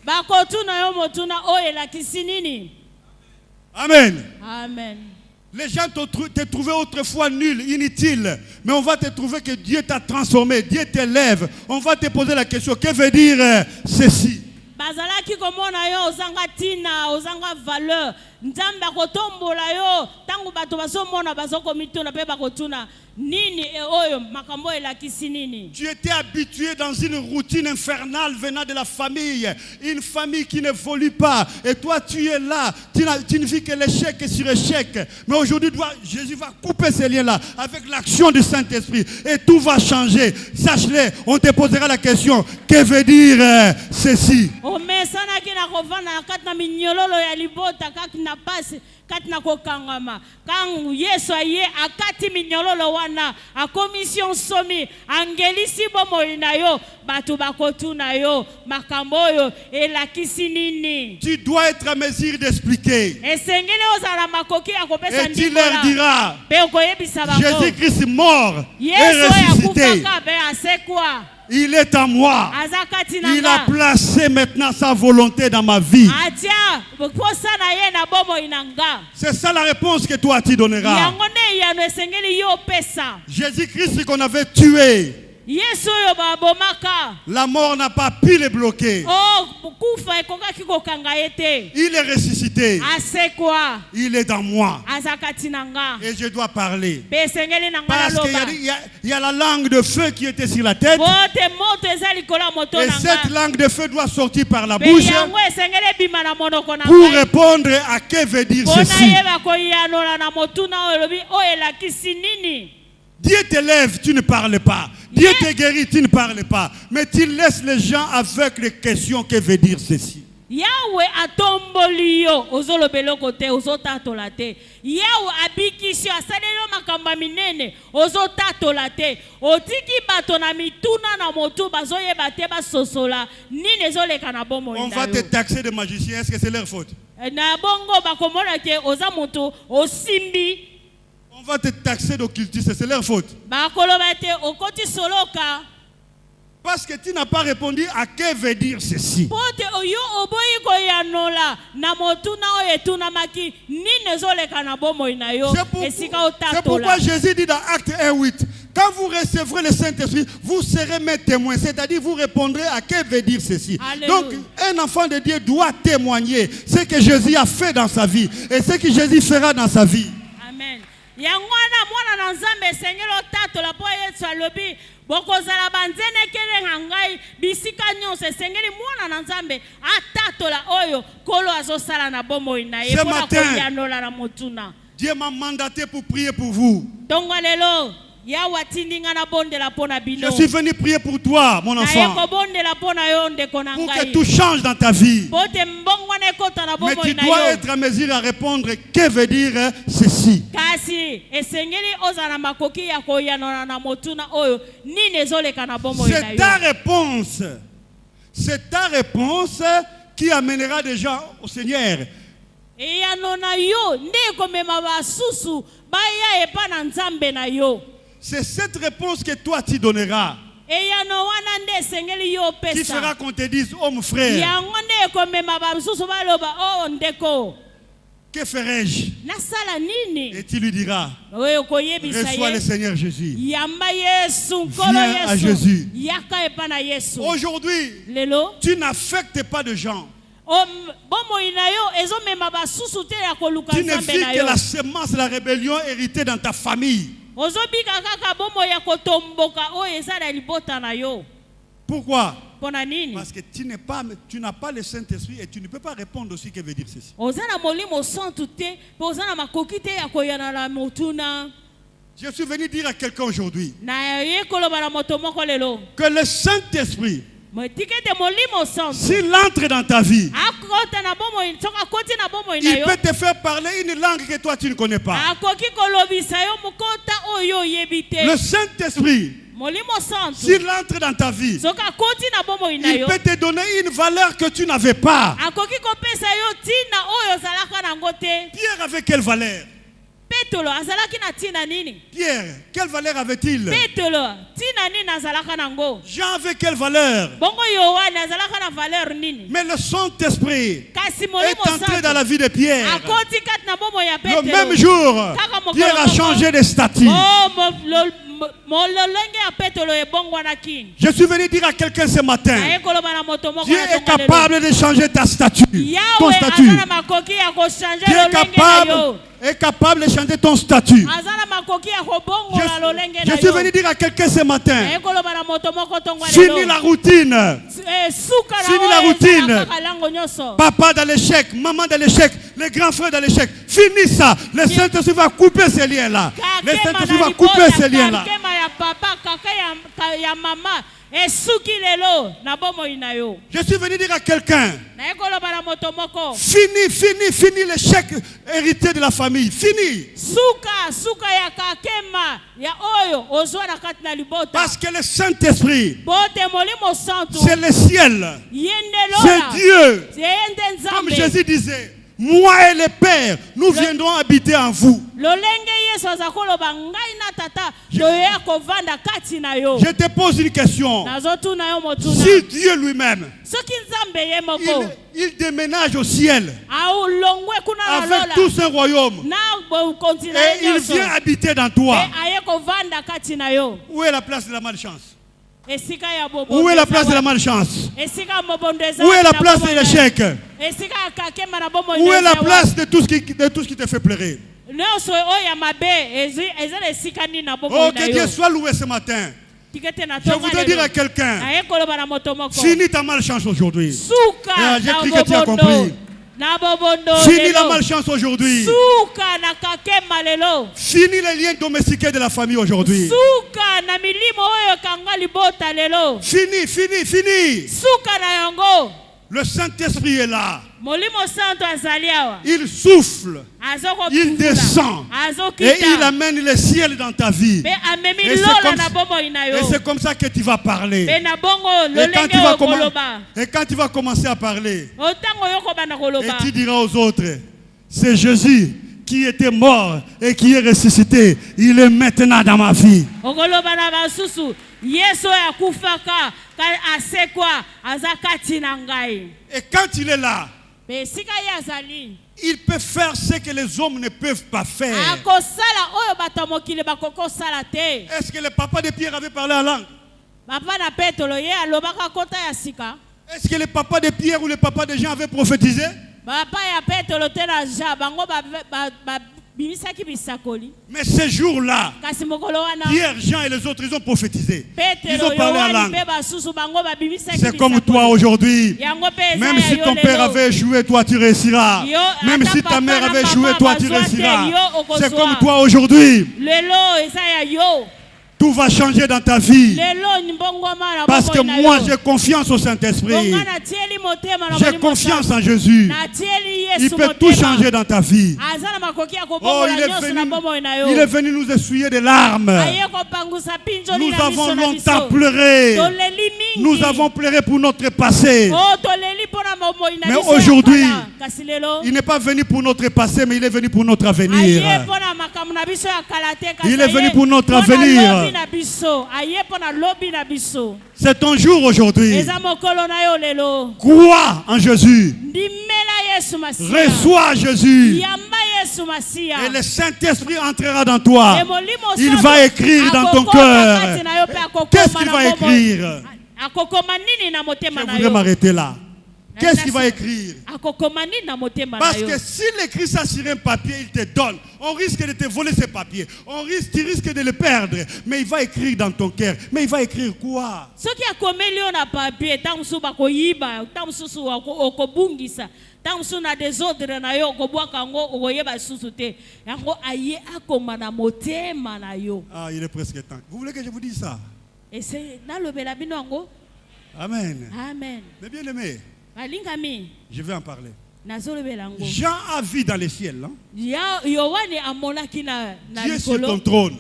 Bakotuna yo motuna oyo elakisi nini. Amen. Amen. Les gens te trouvaient autrefois nul, inutile. Mais on va te trouver que Dieu t'a transformé. Dieu t'élève. On va te poser la question. Que veut dire ceci? Bazalaki komona yo ozanga tina, ozanga valeur. Nzambe akotombola yo tangu bato bazomona bazokomituna pe bakotuna nini oyo makambo elakisi nini. Tu étais habitué dans une routine infernale venant de la famille, une famille qui n'évolue pas. Et toi, tu es là, tu ne vis que l'échec sur échec. Mais aujourd'hui, Jésus va couper ces liens-là avec l'action du Saint-Esprit. Et tout va changer. Sache-le, on te posera la question, que veut dire ceci? Katina kokangama kangu Yesu aye akati minyololo wana a commission somi angelisi bomo inayo batu bakotuna yo makambo yo elakisi nini. Tu dois être à mesure d'expliquer. Esengeli ozala makoki ya kopesa ndimola. Et tu leur diras, Jésus-Christ mort et ressuscité. Il est à moi. Il a placé maintenant sa volonté dans ma vie. C'est ça la réponse que toi tu donneras. Jésus-Christ qu'on avait tué. La mort n'a pas pu le bloquer. Il est ressuscité. Il est dans moi. Et je dois parler. Parce qu'il y a la langue de feu qui était sur la tête. Et cette langue de feu doit sortir par la bouche pour répondre à que veut dire ceci. Dieu t'élève, tu ne parles pas. Dieu te guérit, tu ne parles pas. Mais tu laisses les gens avec les questions que veut dire ceci. Yahweh atombolio ozolobelo kote ozotatola te. Yahweh abikisio asalelo makamba minene ozotatola te. Otiki bato na mituna na motu bazoye bate basosola nini ezoleka na bomo inayo. On va te taxer de magicien, est-ce que c'est leur faute? Na bongo bakomona ke oza motu osimbi. On va te taxer d'occultiste, c'est leur faute. Parce que tu n'as pas répondu à que veut dire ceci. C'est pourquoi Jésus dit dans Acte 1:8, quand vous recevrez le Saint-Esprit, vous serez mes témoins. C'est-à-dire vous répondrez à que veut dire ceci. Alléluia. Donc un enfant de Dieu doit témoigner ce que Jésus a fait dans sa vie et ce que Jésus fera dans sa vie. Amen. Yangwana mwana na Nzambe sengelo tato la po Yesu alobi bokozala banzene kele ngai bisika nyonse sengeli mwana na Nzambe atato la oyo kolo azosala na bomo ina ye pona ko yanola na motuna. Dieu m'a mandaté pour prier pour vous. Dongo lelo je suis venu prier pour toi, mon enfant, pour que tout change dans ta vie. Mais tu dois être à mesure à répondre que veut dire ceci. C'est ta réponse. C'est ta réponse qui amènera des gens au Seigneur. C'est cette réponse que toi tu donneras qui fera qu'on te dise, oh mon frère, que ferai-je? Et tu lui diras, reçois le Seigneur Jésus. Viens à Jésus. Aujourd'hui, tu n'affectes pas de gens. Tu ne vis que la semence, la rébellion héritée dans ta famille. Pourquoi? Parce que tu n'as pas le Saint-Esprit et tu ne peux pas répondre aussi que veut dire ceci. Je suis venu dire à quelqu'un aujourd'hui que le Saint-Esprit, s'il entre dans ta vie, il peut te faire parler une langue que toi tu ne connais pas. Le Saint-Esprit, s'il entre dans ta vie, il peut te donner une valeur que tu n'avais pas. Pierre avait quelle valeur? Petelo azalaki na tina nini? Pierre, quelle valeur avait-il? Petelo tina nini azalaka nango? Jean avait quelle valeur? Bongo Yohane azalaka na valeur nini? Mais le Saint-Esprit Kasi est Molimo entré dans Santo la vie de Pierre. akoti kati na bomo ya Le Petelo. même jour, Pierre a changé de statut. Oh, mololenge ya Petelo ebongwana kini. Je suis venu dire à quelqu'un ce matin, Aye koloba na moto moko Dieu na est tonga lelo. capable de changer ta statut. Ton Yahweh statut. azana makoki ya ko changer Dieu lolenge na yo. est capable de changer ton statut. Azana makoki ya ko bongola lolenge na Je yo. suis venu dire à quelqu'un ce matin, Aye koloba na moto moko tonga lelo. fini la routine. Suka na Fini la oyo routine. ezalaka lango nyonso. Papa dans l'échec, maman dans l'échec, les grands frères dans l'échec. Fini ça. Le Saint-Esprit va couper ces liens-là. Le Saint-Esprit va couper ces liens-là. Kakema ya papa, kaka ya mama. Esuki lelo na bomo inayo. Je suis venu dire à quelqu'un, Na ekoloba na moto moko. fini l'échec hérité de la famille. Fini. Suka ya kakema ya oyo ozwa na kati na libota. Parce que le Saint-Esprit, Bote molimo santo. c'est le ciel. Yende C'est lola. Dieu. Yende Comme nzambe. Jésus disait, moi et le Père, nous viendrons habiter en vous. Lolenge Yesu azakoloba ngai na tata toya kovanda kati na yo. Je te pose une question. Nazotuna yo motuna. Si Dieu lui-même, Soki nzambe ye moko. il déménage au ciel Au longwe kuna na avec lola. tout son royaume Na continent et il nyonso. vient habiter dans toi, Aye kovanda kati na yo. où est la place de la malchance? Esika ya bobo. Où est la place de la malchance? Esika mobondeza. Où est la place de l'échec? Esika kakema na bomo. Où est la place de tout ce qui te fait pleurer? Nyonso oya mabe ezele esika ni na bomo Oh, na que yo. Dieu soit loué ce matin. Je voudrais dire à quelqu'un, Aye koloba na moto moko. finis ta malchance aujourd'hui. Suka J'ai na cru que tu as bobondo. compris. Na bobondo. Finis la lelo. malchance aujourd'hui. Suka na kakema lelo. Finis les liens domestiqués de la famille aujourd'hui. Suka na milimo oyo kanga libota lelo. Fini. Suka na yango. Le Saint-Esprit est là. Molimo Santo azali awa. Il souffle. Azoko Il descend. Azokita. Et il amène le ciel dans ta vie. Be amemi Et c'est lola comme na ça- bomo inayo. Et c'est comme ça que tu vas parler. Be na bongo Et quand, lolenge okoloba. et quand tu vas commencer à parler, Otango yoko bana et koloba. tu diras aux autres, c'est Jésus qui était mort et qui est ressuscité. Il est maintenant dans ma vie. Okoloba na basusu. Yesu ya kufaka ka asekwa azakati na ngai. Et quand il est là, Be sika ya azali. il peut faire ce que les hommes ne peuvent pas faire. Akosala oyo bato mokili bakoko sala te. Est-ce que le papa de Pierre avait parlé en langue? Papa na Petolo ye alobaka kota ya sika. Est-ce que le papa de Pierre ou le papa de Jean avait prophétisé? Papa ya Petolo te na ja bango ba bimisaki bisakoli. Mais ce jour-là, Kasi mokolo wana Pierre, Jean et les autres, ils ont prophétisé. Ils Petelo ont parlé en Yohani langue. pe basusu bango ba bimisaki C'est comme toi aujourd'hui. Yango pe Même si ton père avait échoué, toi tu réussiras. Même si ta mère avait échoué, toi tu réussiras. C'est comme toi aujourd'hui. Lelo eza ya yo. Tout va changer dans ta vie. Lelo nimbongoma na Parce que bobo na moi yo. j'ai confiance au Saint-Esprit. Bonga na tieli motema na J'ai molimo confiance santo. en Jésus. Na tieli Il Yesu peut tout motema. changer dans ta vie. Azana makoki ya Oh, kobongola il est nyonso na bomo na yo. venu nous essuyer des larmes. Aye kopangusa pinjoli Nous na avons miso na longtemps biso. pleuré. Toleli mingi. Nous avons pleuré pour notre passé. Oh, toleli pona bomo ina Mais biso ya aujourd'hui, kala. Kasi lelo. Il n'est pas venu pour notre passé, mais il est venu pour notre avenir. Aye pona makamu na biso ya kala te, kasi Il est venu aye pour notre pona avenir. lobi na biso. Aye pona lobi na biso. C'est ton jour aujourd'hui. Eza mokolo na yo lelo. Crois en Jésus. Ndimela Yesu Masia. Reçois Jésus. Yamba Yesu Masia. Et le Saint-Esprit entrera dans toi. Et molimo Il santo va écrire dans ton akokoma cœur. kati na yo pe akokoma Qu'est-ce qu'il na va bomo. écrire? Akokoma nini na motema Je na voudrais yo. m'arrêter là. Qu'est-ce qu'il va écrire? Akokoma nini na motema na Parce yo. que s'il écrit ça sur un papier, il te donne. On risque de te voler ce papier. Tu risques de le perdre. Mais il va écrire dans ton cœur. Mais il va écrire quoi? Soki akomeli yo na papier ntango mosusu bakoyiba ntango mosusu okobungisa ntango mosusu na desordre na yo okobwaka yango okoyeba lisusu te yango aye akoma na motema na yo. Ah, il est presque temps. Vous voulez que je vous dise ça? Ese nalobela bino yango. Amen. Amen. Mais bien aimé, balingami je vais en parler. nazolobela yango. Jean a vu dans le ciel. Hein? Yohane amonaki na Dieu sur ton likolo. trône.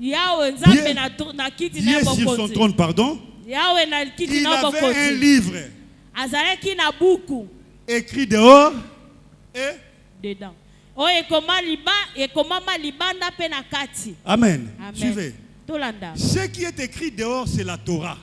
Yawe nzambe na kiti na Dieu sur son bokonzi. trône, pardon. Yawe na kiti Il na avait un bokonzi. livre Azalaki na buku écrit dehors et dedans. oyo ekomama libanda pe na kati. Amen. Amen. Suivez. Tolanda. Ce qui est écrit dehors, c'est la Torah.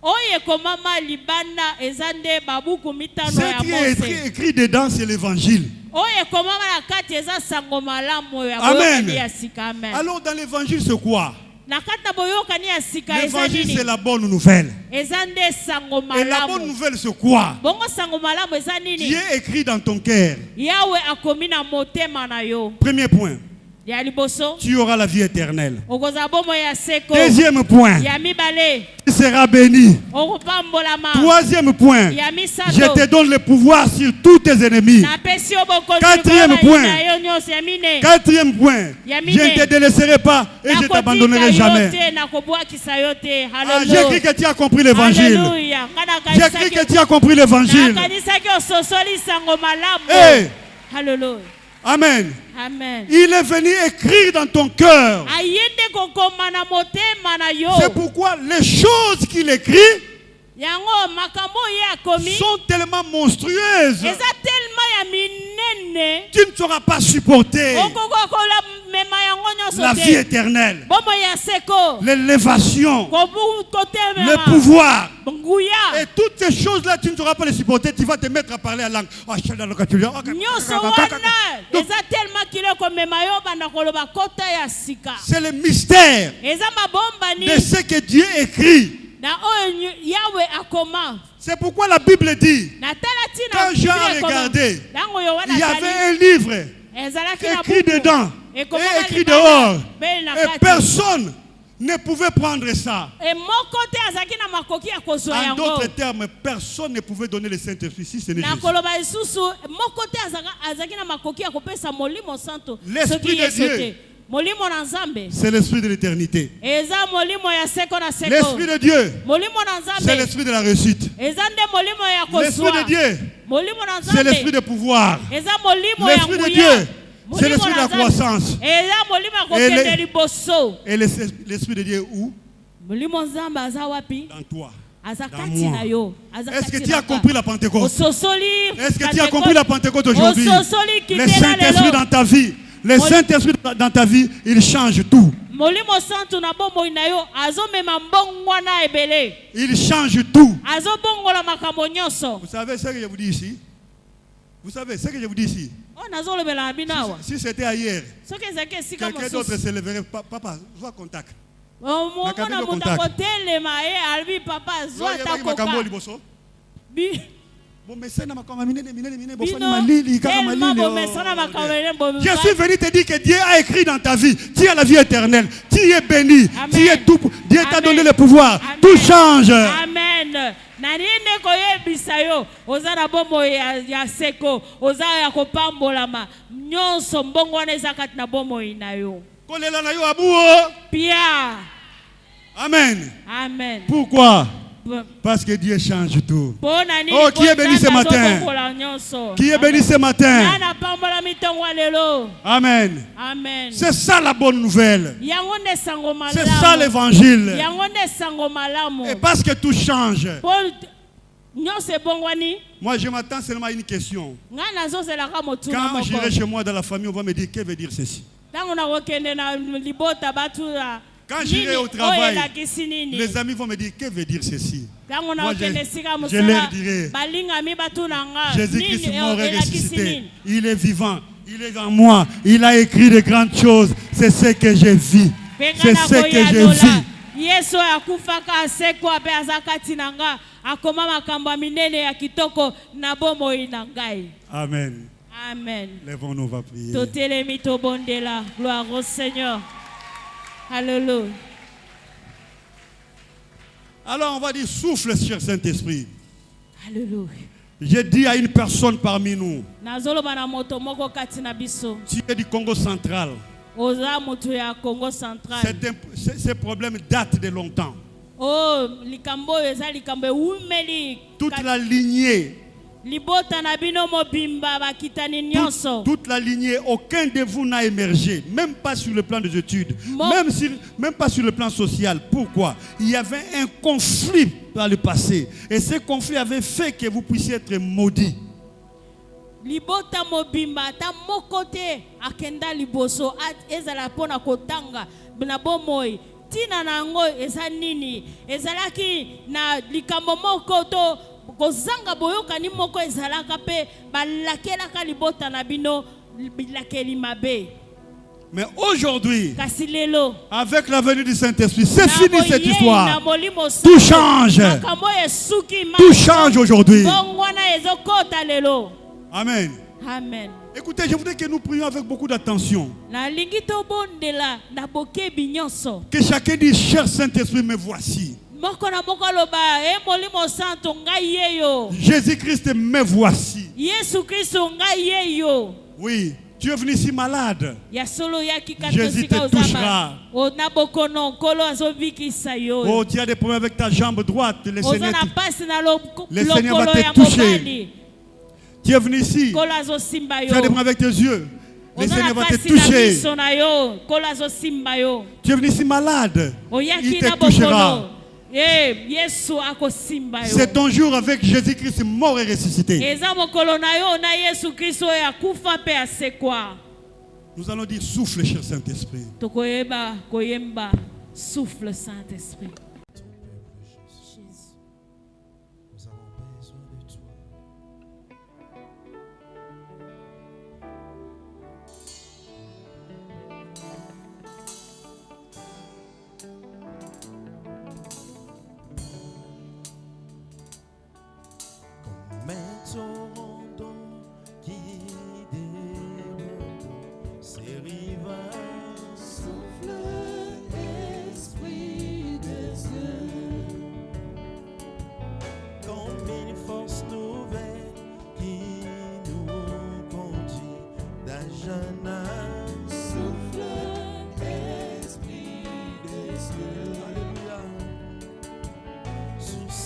Oyo ekomama libanda ezande babuku mitano Ce ya qui est Mose. écrit dedans, c'est l'évangile. Oyo ekomama na kati eza sango malamu ya Amen. boyokani ya sika. Amen. Alors dans l'évangile, c'est quoi? Na kati na boyokani ya sika eza L'évangile, c'est nini? la bonne nouvelle. Eza nde sango Et la bonne malamu. nouvelle, c'est quoi? Bongo sango malamu eza Qui nini? est écrit dans ton cœur. Yawe akomi na motema na yo. Premier point, Ya liboso tu auras la vie éternelle. okozala bomoi ya seko. Deuxième point, Ya mibale tu seras béni. okopambolama. Troisième point, Ya je misato te donne le pouvoir sur tous tes ennemis. napesi yo bokonzi Quatrième likolo point. na yo nyonso. Ya mine Quatrième point, Yamine. je ne te délaisserai pas et je ne t'abandonnerai jamais. nakobwakisa yo te. J'ai cru que tu as compris l'évangile. Haleluya. J'ai cru que tu as compris l'évangile. nakanisaki ososoli sango malamu. Hey. Haleluya. Amen. Amen. Il est venu écrire dans ton cœur. ayende kokoma na motema na yo. C'est pourquoi les choses qu'il écrit yango makambo ye akomi sont tellement monstrueuses. eza telema ya minene Tu ne sauras pas supporter okokokola mema yango nyonso la vie éternelle, bomo ya seko l'élévation, le kotemela pouvoir. nguya Et toutes ces choses-là, tu ne sauras pas les supporter. Tu vas te mettre à parler à langue. nyonso wana eza telema kiloko mema yo banda koloba kota ya sika. C'est le mystère eza mabombani de ce que Dieu écrit. na oyo yawe akoma. C'est pourquoi la Bible dit, natala tina quand Jean a regardé, dango yo wana il y avait un livre ezalaki na écrit buku. dedans Ekomama et écrit libanda, dehors. mbele na Et kati. personne ne pouvait prendre ça. moko te azalaki na makoki ya kozwa En yango. d'autres termes, personne ne pouvait donner le Saint-Esprit si ce n'est na Jésus. koloba lisusu moko te azalaki na makoki ya kopesa molimo santo L'Esprit soki de yesu Dieu. te. molimo na nzambe C'est l'Esprit de l'éternité. eza molimo ya seko na seko. L'Esprit de Dieu, molimo na c'est nzambe l'Esprit de la réussite. eza nde molimo ya L'Esprit kozwa. de Dieu, molimo na c'est l'Esprit nzambe de pouvoir. eza molimo ya L'Esprit de nguya. Dieu, c'est Molimo l'Esprit de na la Nzambe, croissance. eza molimo ya Et kokende le- liboso. Et l'Esprit de Dieu où? molimo nzambe aza wapi? Dans toi. aza Dans kati moi. na yo. Aza Est-ce que kati tu na as nga. compris la Pentecôte? ososoli Est-ce que tu as compris la Pentecôte aujourd'hui? ososoli Le kitela Saint-Esprit lelo. dans ta vie, le Saint-Esprit dans ta vie, il change tout. molimo santu na bomoi na yo azomema mbongo wana ebele. Il change tout. azobongola makambo nyonso. Vous savez ce que je vous dis ici? Vous savez ce que je vous dis ici? oyo nazolobela na bino awa Si c'était ailleurs, soki ezalaki esika quelqu'un d'autre mosusu se lèverait. Papa, vois contact. omona Nakabiko moto contact. akotelema ye alobi papa zwa ata koka Bon, mais c'est dans ma commune, bino tellement bomesana makambo ene Je suis venu te dire que Dieu a écrit dans ta vie. Tu as la vie éternelle. Tu es béni. Amen. Tu es tout. Dieu t'a Amen. donné le pouvoir. Amen. Tout change. amen. na nini nde koyebisa yo oza na bomoi ya seko oza ya kopambolama nyonso mbongo wana eza kati na bomoi na yo. Kolela na yo abuo. Pia. Amen. Amen. Pourquoi? Parce que Dieu change tout. Pona nini Oh, qui est béni ce matin? Qui est béni ce matin? Nana pambola mitongo lelo. Amen. Amen. C'est ça la bonne nouvelle. Yango nde sango malamu. C'est ça l'évangile. Yango nde sango malamu. Et parce que tout change. Nyonso ebongwani. Moi, je m'attends seulement à une question. Nga nazozelaka motuna Quand moko. j'irai chez moi dans la famille, on va me dire, que veut dire ceci? Ntango nakokende na libota batula. Quand j'irai au travail, nini? les amis vont me dire, que veut dire ceci? Ntango Moi, nakokende sika je leur mosala. dirai, Balingami batuna nga. Jésus-Christ Nini mort et elakisi ressuscité. nini? Il est vivant. Il est en moi. Il a écrit de grandes choses. C'est ce que je vis. C'est ce que je vis. Yesu akufaka asekwa pe azakati na nga akoma makambo ya minene ya kitoko na bomoi na ngai. Amen. Amen. Lèvons-nous, on va prier. Totelemi tobondela. Gloire au Seigneur. Alléluia. Alors on va dire, souffle sur Saint-Esprit. Alléluia. Je dis à une personne parmi nous, Nazoloba na moto moko kati na biso. tu es du Congo central. Oza moto ya Congo central. Ces problèmes datent de longtemps. Oh, likambo eza likambo umeli. Toute la lignée, Libota na bino mobimba bakitani nyonso. toute la lignée, aucun de vous n'a émergé, même pas sur le plan des études, même pas sur le plan social. Pourquoi? Il y avait un conflit dans le passé. Et ce conflit avait fait que vous puissiez être maudits. libota mobimba ata moko te akenda liboso ezala pona kotanga na bomoi tina nango eza nini ezalaki na likambo moko to kozanga boyokani moko ezalaka pe balakelaka libota na bino bilakeli mabe. Mais aujourd'hui, kasi lelo avec la venue du Saint-Esprit, c'est fini cette histoire. Tout Tout change. Tout change aujourd'hui. Amen. Amen. Écoutez, je voudrais que nous prions avec beaucoup d'attention. Que chacun dise, cher Saint-Esprit, me voici. Jésus-Christ, me voici. Oui, tu es venu ici malade. Jésus te touchera. Oh, tu as des problèmes avec ta jambe droite. Le Seigneur va te toucher. Tu es venu ici. Tu as des problèmes avec tes yeux. Le Seigneur va te toucher. Tu es venu ici malade. Il te touchera. C'est ton jour avec Jésus-Christ mort et ressuscité. Nous allons dire souffle, cher Saint-Esprit. Souffle, Saint-Esprit.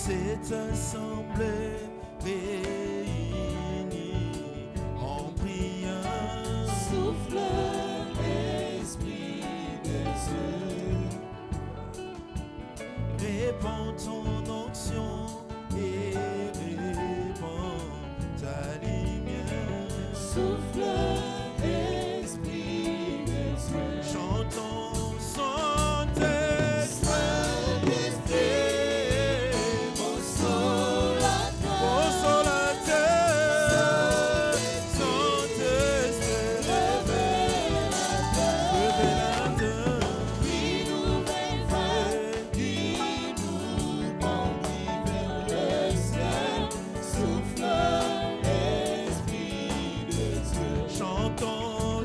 Cette assemblée réunie en priant. Souffle, Esprit de Dieu. Répands ton onction et répands ta lumière. Souffle, Esprit de Dieu. Chantons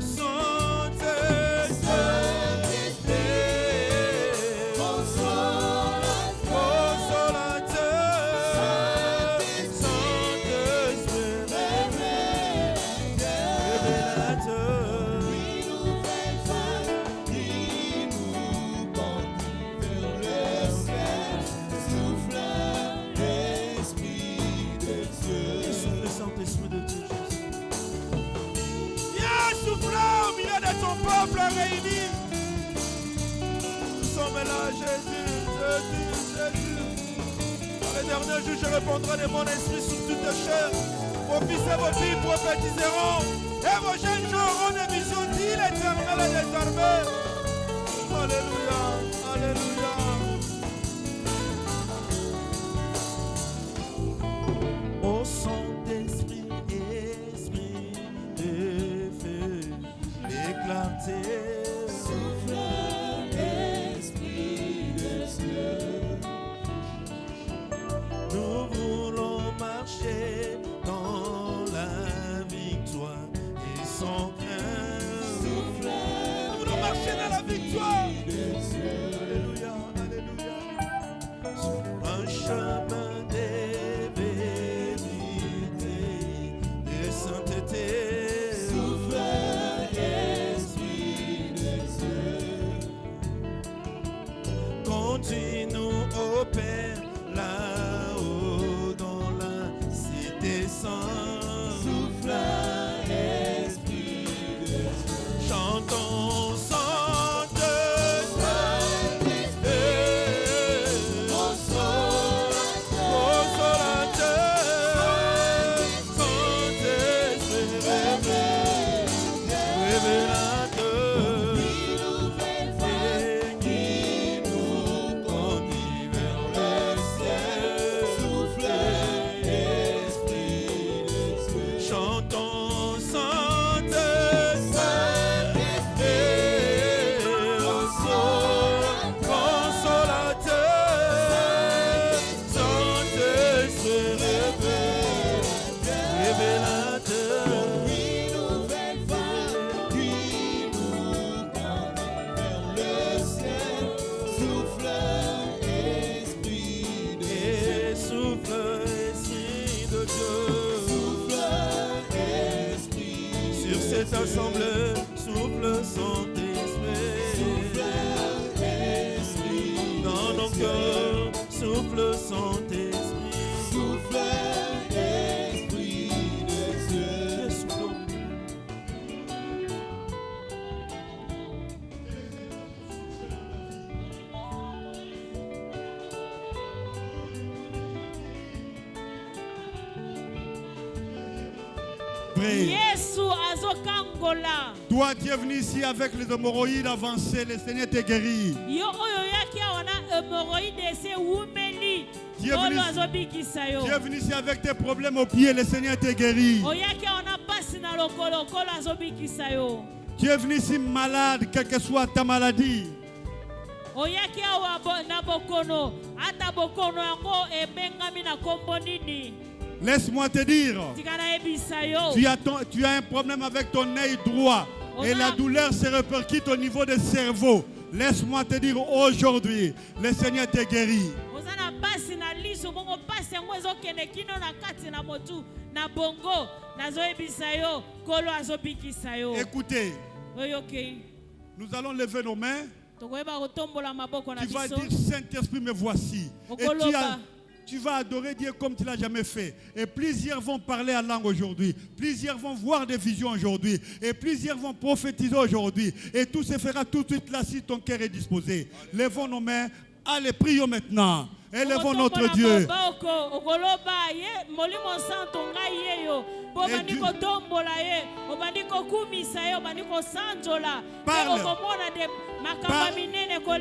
son réunis. Nous sommes là, Jésus. Dans les derniers jours, je répandrai de mon esprit sur toute chair. Vos fils et vos filles prophétiseront. Et vos jeunes gens auront des visions, dit l'Éternel des armées. Alléluia, alléluia. Ô Saint-Esprit, Esprit de feu, l'éclaté. Souffle, Esprit de Dieu. Nous voulons marcher dans la victoire et sans crainte. Souffle, nous voulons marcher dans la victoire. Alléluia, alléluia. Sur un chemin de vérité, de sainteté. Souffle, Esprit de Dieu. Continue au Père là-haut dans la cité sainte. Souffle, Esprit de Dieu. Chantons consolateur. rassemblés, souffle Saint-Esprit. Souffle Esprit. Dans nos cœurs, souffle Saint-Esprit. Souffle Esprit de Dieu. Souffle. Yesu azokangola. Toi, tu es venu ici avec les hémorroïdes avancées, le Seigneur t'a guéri. Yo oyo yaki wana hémorroïde se wumeli. Tu es venu- Olo azobikisa yo. Tu es venu ici avec tes problèmes au pied, le Seigneur t'a guéri. Oyaki wana pasi na lokolo kolo azobikisa yo. Tu es venu ici malade, quelle que soit ta maladie. Oyaki awa na bokono, ata bokono yango ebengami na kombo nini. Laisse-moi te dire, Tikana ebisa yo. tu as un problème avec ton œil droit et la douleur se répercute au niveau du cerveau. Laisse-moi te dire aujourd'hui, le Seigneur t'a guéri. Ozana pasi na liso bongo pasi yango ezokende kino na kati na motu na bongo nazoyebisa yo kolo azobikisa yo. Écoutez, Oyoki. nous allons lever nos mains. Tokoyeba kotombola maboko na Tu vas biso. dire, Saint-Esprit, me voici. Et tu vas adorer Dieu comme tu l'as jamais fait. Et plusieurs vont parler en langue aujourd'hui. Plusieurs vont voir des visions aujourd'hui. Et plusieurs vont prophétiser aujourd'hui. Et tout se fera tout de suite là si ton cœur est disposé. Levons nos mains. Allez, prions maintenant. Élevons notre Dieu. Okoloba ye molimo santo ngai yeyo. Obandi kotombola ye, obandi kokumisa ye, obandi kosanzola. Parle. Okomona de makamba minene kole